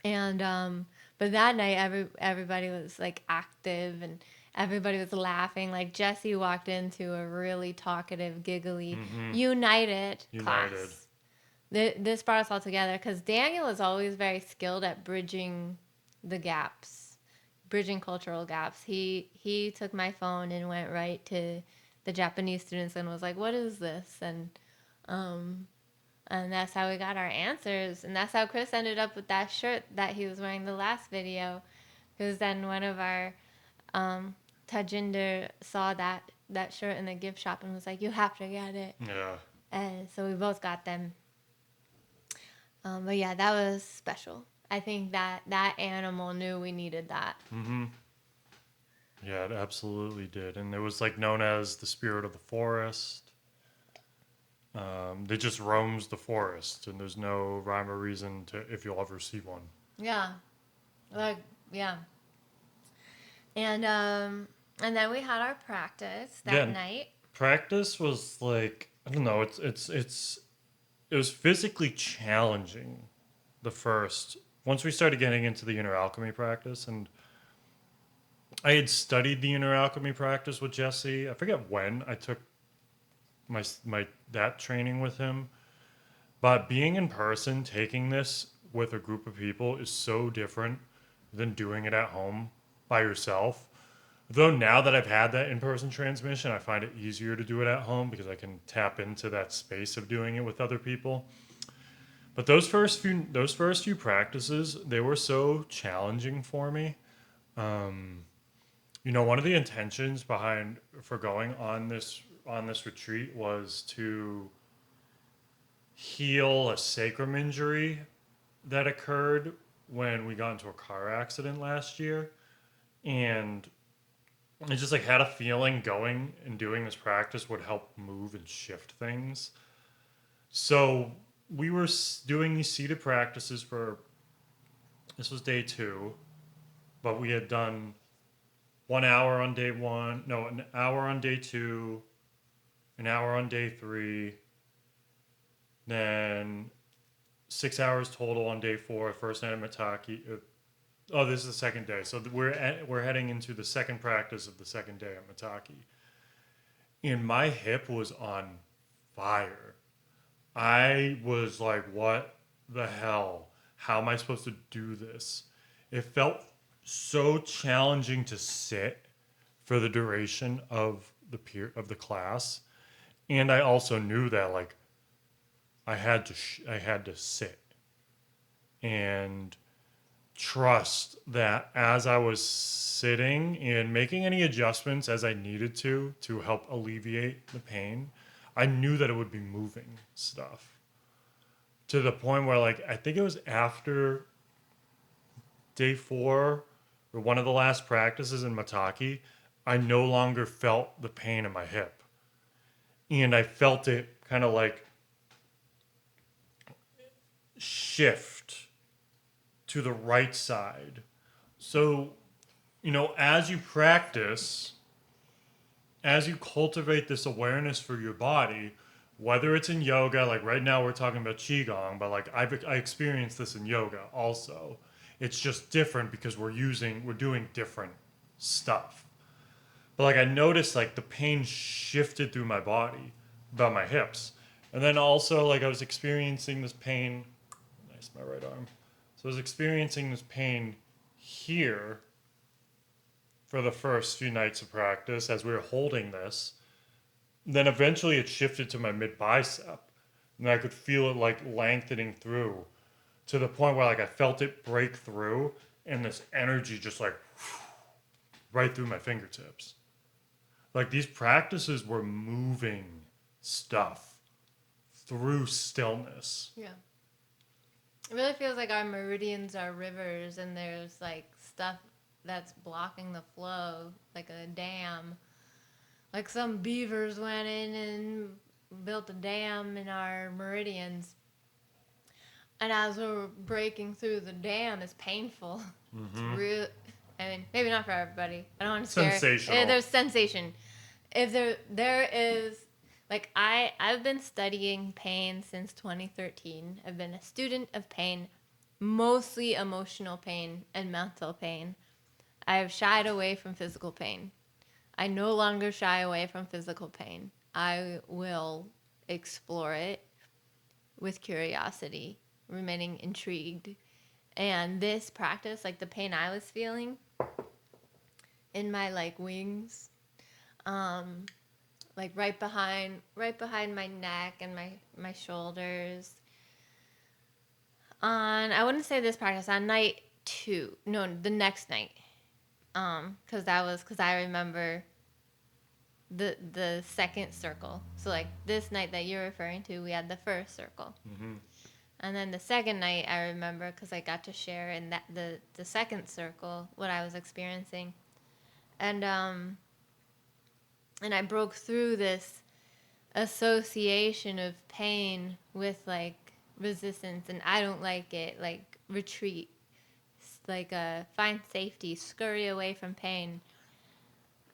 And but that night everybody was like active, and everybody was laughing. Like Jesse walked into a really talkative, giggly, united class. This brought us all together because Daniel is always very skilled at bridging the gaps, bridging cultural gaps. He took my phone and went right to the Japanese students and was like, "What is this?" And that's how we got our answers. And that's how Chris ended up with that shirt that he was wearing the last video. Because then one of our Tajinder saw that shirt in the gift shop and was like, you have to get it. Yeah. And so we both got them. But yeah, that was special. I think that animal knew we needed that. Mm-hmm. Yeah, it absolutely did. And it was like known as the spirit of the forest. They just roams the forest, and there's no rhyme or reason to if you'll ever see one. Yeah. Yeah. And then we had our practice Yeah, that and night. practice was like, I don't know, it was physically challenging the first once we started getting into the inner alchemy practice. And I had studied the inner alchemy practice with Jesse. I forget when I took my that training with him, but being in person taking this with a group of people is so different than doing it at home by yourself. Though now that I've had that in-person transmission, I find it easier to do it at home because I can tap into that space of doing it with other people. But those first few practices, they were so challenging for me. You know, one of the intentions behind for going on this retreat was to heal a sacrum injury that occurred when we got into a car accident last year. And I just like had a feeling going and doing this practice would help move and shift things. So we were doing these seated practices for this was day 2, but we had done 1 hour on day 1, no, an hour on day 2, an hour on day 3, then 6 hours total on day 4. First night at Mitake. Oh, this is the second day, so we're heading into the second practice of the second day at Mitake, and my hip was on fire. I was like, what the hell? How am I supposed to do this? It felt so challenging to sit for the duration of the class. And I also knew that like I had to sit and trust that as I was sitting and making any adjustments as I needed to help alleviate the pain, I knew that it would be moving stuff to the point where like I think it was after day 4 or one of the last practices in Mataki, I no longer felt the pain in my hip. And I felt it kind of like shift to the right side. So, you know, as you practice, as you cultivate this awareness for your body, whether it's in yoga, like right now we're talking about Qi Gong, but like I experienced this in yoga also. It's just different because we're doing different stuff. But like I noticed like the pain shifted through my body, about my hips. And then also like I was experiencing this pain, nice, my right arm. So I was experiencing this pain here for the first few nights of practice as we were holding this. Then eventually it shifted to my mid bicep. And I could feel it like lengthening through to the point where like I felt it break through and this energy just like right through my fingertips. Like these practices were moving stuff through stillness. Yeah. It really feels like our meridians are rivers, and there's like stuff that's blocking the flow, like a dam. Like some beavers went in and built a dam in our meridians. And as we're breaking through the dam, it's painful. It's Mm-hmm. real. I mean, maybe not for everybody. I don't want to scare. Sensational. There's sensation. If there is, like I've been studying pain since 2013. I've been a student of pain, mostly emotional pain and mental pain. I have shied away from physical pain. I no longer shy away from physical pain. I will explore it with curiosity, remaining intrigued. And this practice, like the pain I was feeling in my like wings, um, like right behind my neck and my shoulders. I wouldn't say this practice on night 2. No, the next night. Because I remember the second circle. So like this night that you're referring to, we had the first circle. Mm-hmm. And then the second night, I remember because I got to share in that the second circle what I was experiencing, and I broke through this association of pain with like resistance, and I don't like it, like retreat, like a find safety, scurry away from pain.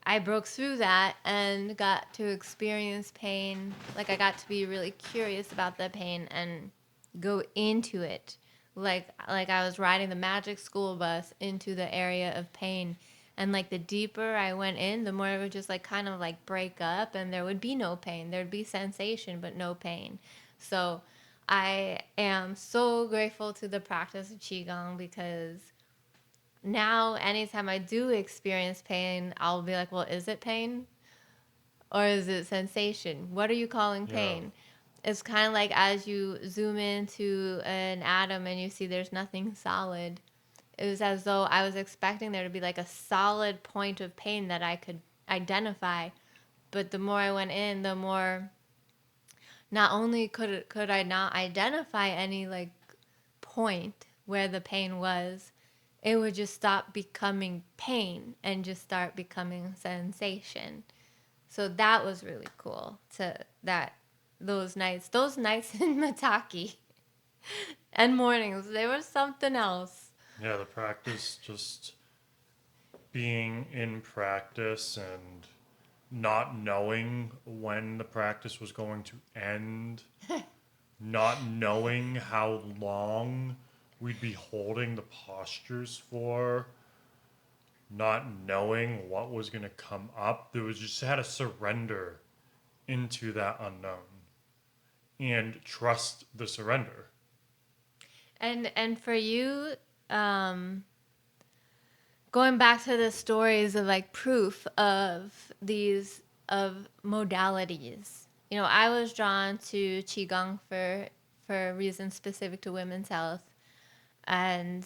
I broke through that and got to experience pain. Like I got to be really curious about the pain and go into it. Like I was riding the magic school bus into the area of pain. And like the deeper I went in, the more it would just like kind of like break up and there would be no pain. There'd be sensation but no pain. So I am so grateful to the practice of Qigong because now anytime I do experience pain, I'll be like, well, is it pain or is it sensation? What are you calling Yeah. pain? It's kind of like as you zoom into an atom and you see there's nothing solid. It was as though I was expecting there to be like a solid point of pain that I could identify. But the more I went in, the more not only could I not identify any like point where the pain was, it would just stop becoming pain and just start becoming sensation. So that was really cool. To that those nights in Mitake and mornings, they were something else. Yeah, the practice, just being in practice and not knowing when the practice was going to end, not knowing how long we'd be holding the postures for, not knowing what was going to come up. There was just had to surrender into that unknown and trust the surrender. And for you, um, going back to the stories of like proof of these of modalities. You know, I was drawn to Qigong for reasons specific to women's health, and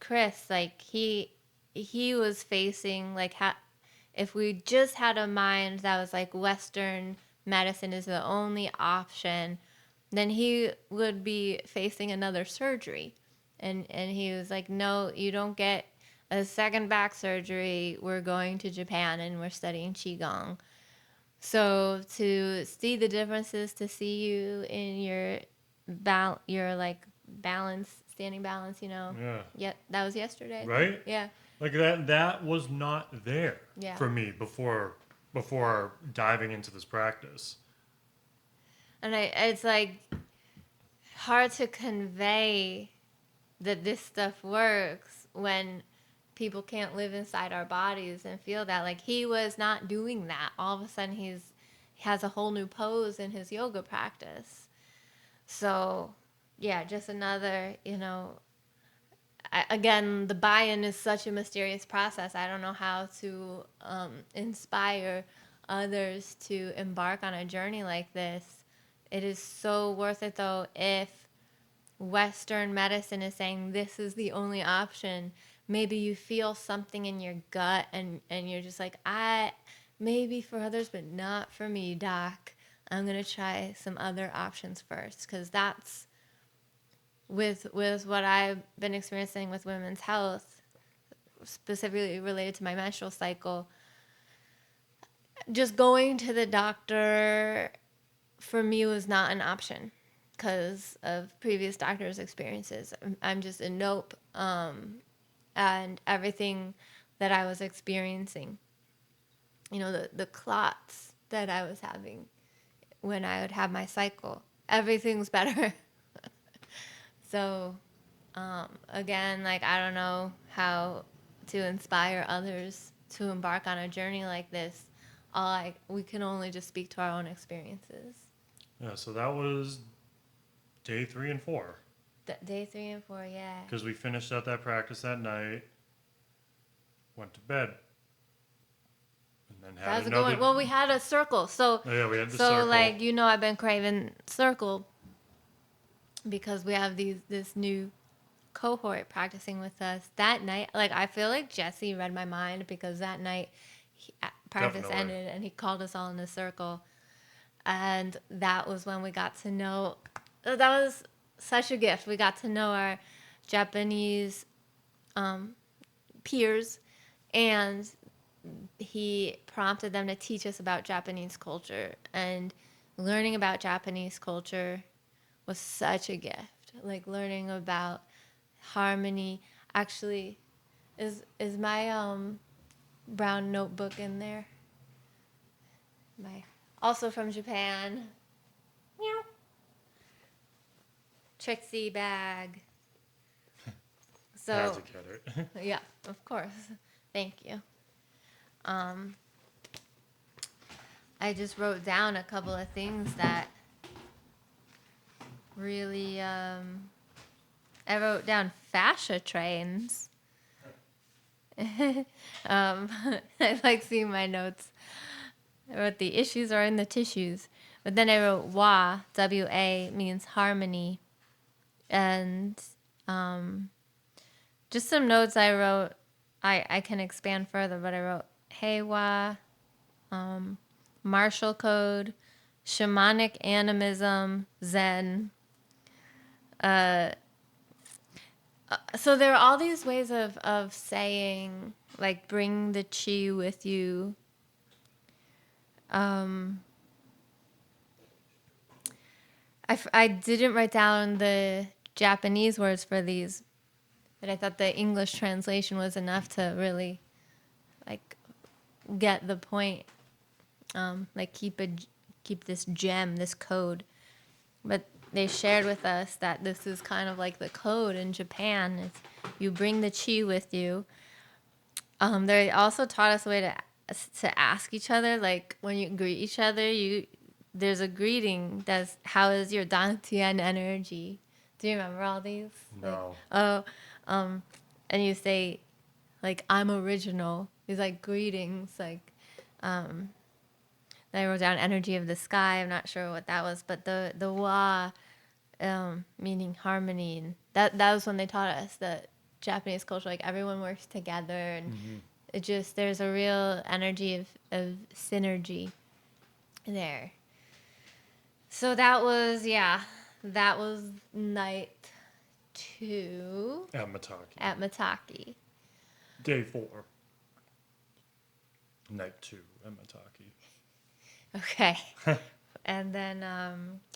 Chris, like he was facing like if we just had a mind that was like Western medicine is the only option, then he would be facing another surgery. And he was like, no, you don't get a second back surgery. We're going to Japan and we're studying Qigong. So to see the differences, to see you in your like balance, standing balance, you know. Yeah. Yeah, that was yesterday. I think. Right? Yeah. Like that was not there Yeah. for me before diving into this practice. And it's like hard to convey that this stuff works when people can't live inside our bodies and feel that. Like he was not doing that. All of a sudden he has a whole new pose in his yoga practice. So yeah, just another, you know, again, the buy-in is such a mysterious process. I don't know how to inspire others to embark on a journey like this. It is so worth it though if Western medicine is saying this is the only option. Maybe you feel something in your gut and you're just like, maybe for others, but not for me, doc. I'm going to try some other options first. Because that's with what I've been experiencing with women's health, specifically related to my menstrual cycle. Just going to the doctor for me was not an option because of previous doctors' experiences. I'm just a nope. And everything that I was experiencing, you know, the clots that I was having when I would have my cycle, everything's better. So, again, like, I don't know how to inspire others to embark on a journey like this. We can only just speak to our own experiences. Yeah, so that was day 3 and 4. Day 3 and 4, yeah. Because we finished out that practice that night, went to bed, and then That had was a good another. one. Well, we had a circle. So, Oh, yeah, we had the so circle. like, you know, I've been craving circle because we have this new cohort practicing with us that night. Like, I feel like Jesse read my mind because that night practice Definitely. ended and he called us all in a circle, and that was when we got to know. That was such a gift. We got to know our Japanese peers, and he prompted them to teach us about Japanese culture. And learning about Japanese culture was such a gift. Like learning about harmony. Actually, is my brown notebook in there? My also from Japan. Meow. Trixie bag. Had So to get it. yeah, of course. Thank you. Um, I just wrote down a couple of things that really. I wrote down fascia trains. I like seeing my notes. I wrote the issues are in the tissues. But then I wrote wa, W-A, means harmony. And just some notes I wrote. I can expand further, but I wrote hey wa, martial code, shamanic animism, Zen. So there are all these ways of saying, like, bring the chi with you. I didn't write down the Japanese words for these, but I thought the English translation was enough to really, like, get the point. Like, keep this gem, this code. But they shared with us that this is kind of like the code in Japan. It's, you bring the chi with you. They also taught us a way to ask each other, like when you greet each other, there's a greeting that's how is your dantian energy. Do you remember all these? No. Like, and you say, like, I'm original. These like greetings, like I wrote down energy of the sky. I'm not sure what that was, but the wa, meaning harmony. And that was when they taught us that Japanese culture, like everyone works together, and it just there's a real energy of synergy there. So that was night 2 At Mitake. at Mitake. Day 4. Night 2 at Mitake. Okay. And then,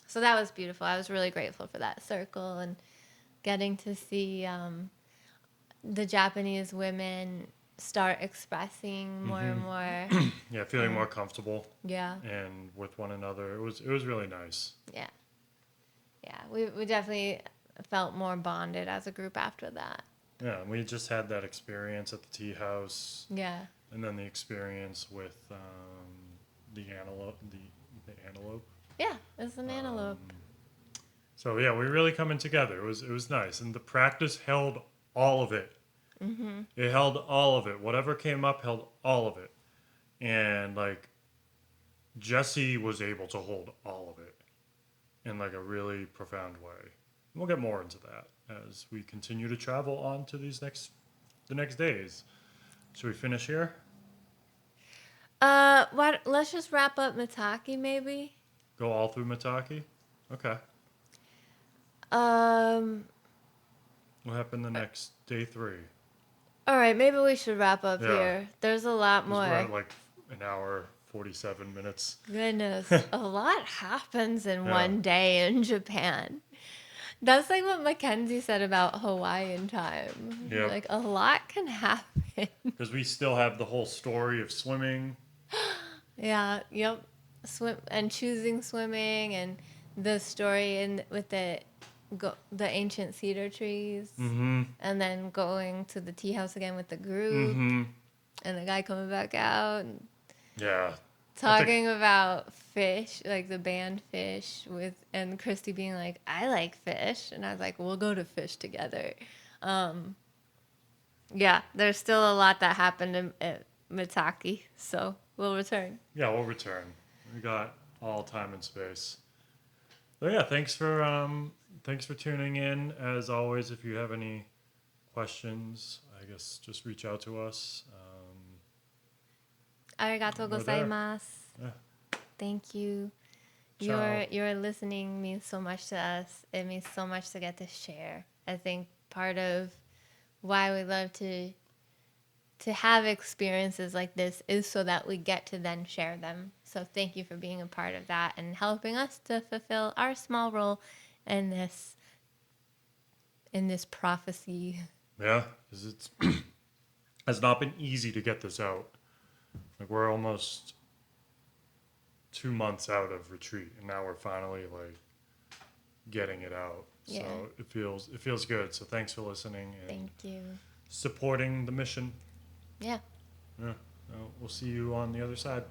so that was beautiful. I was really grateful for that circle and getting to see the Japanese women start expressing more and more. Yeah, feeling more comfortable Yeah, and with one another. It was really nice. yeah, yeah. We definitely felt more bonded as a group after that. Yeah, we just had that experience at the tea house, Yeah, and then the experience with the antelope. The antelope. yeah. It's an antelope. So yeah, we really coming together. It was nice, and the practice held all of it. It held all of it. Whatever came up held all of it, and like Jesse was able to hold all of it in like a really profound way. We'll get more into that as we continue to travel on to the next days. Should we finish here? Let's just wrap up Mitake, maybe. Go all through Mitake? Okay. Um. What happened the next day 3? All right, maybe we should wrap up Yeah. here. There's a lot 'Cause more. we're at like an hour 47 minutes. Goodness, a lot happens in Yeah. one day in Japan. That's like what Mackenzie said about Hawaiian time. Yep. Like, a lot can happen. Because we still have the whole story of swimming. Yeah, yep. And choosing swimming, and the story with the ancient cedar trees, Mm-hmm. and then going to the tea house again with the group, Mm-hmm. and the guy coming back out and Yeah. talking about fish, like the band Fish, and Christy being like, I like fish, and I was like, we'll go to Fish together. Yeah, there's still a lot that happened at Mitake, so we'll return. Yeah, we'll return. We got all time and space. So yeah, thanks for tuning in. As always, if you have any questions, I guess just reach out to us. Arigato We're there. gozaimasu. Yeah. Thank you. Ciao. Your listening means so much to us. It means so much to get to share. I think part of why we love to have experiences like this is so that we get to then share them. So thank you for being a part of that and helping us to fulfill our small role in this in this prophecy. Yeah, 'cause it's has not been easy to get this out. Like we're almost 2 months out of retreat, and now we're finally like getting it out. Yeah. So it feels good. So thanks for listening and Thank you. supporting the mission. Yeah. Yeah. We'll see you on the other side.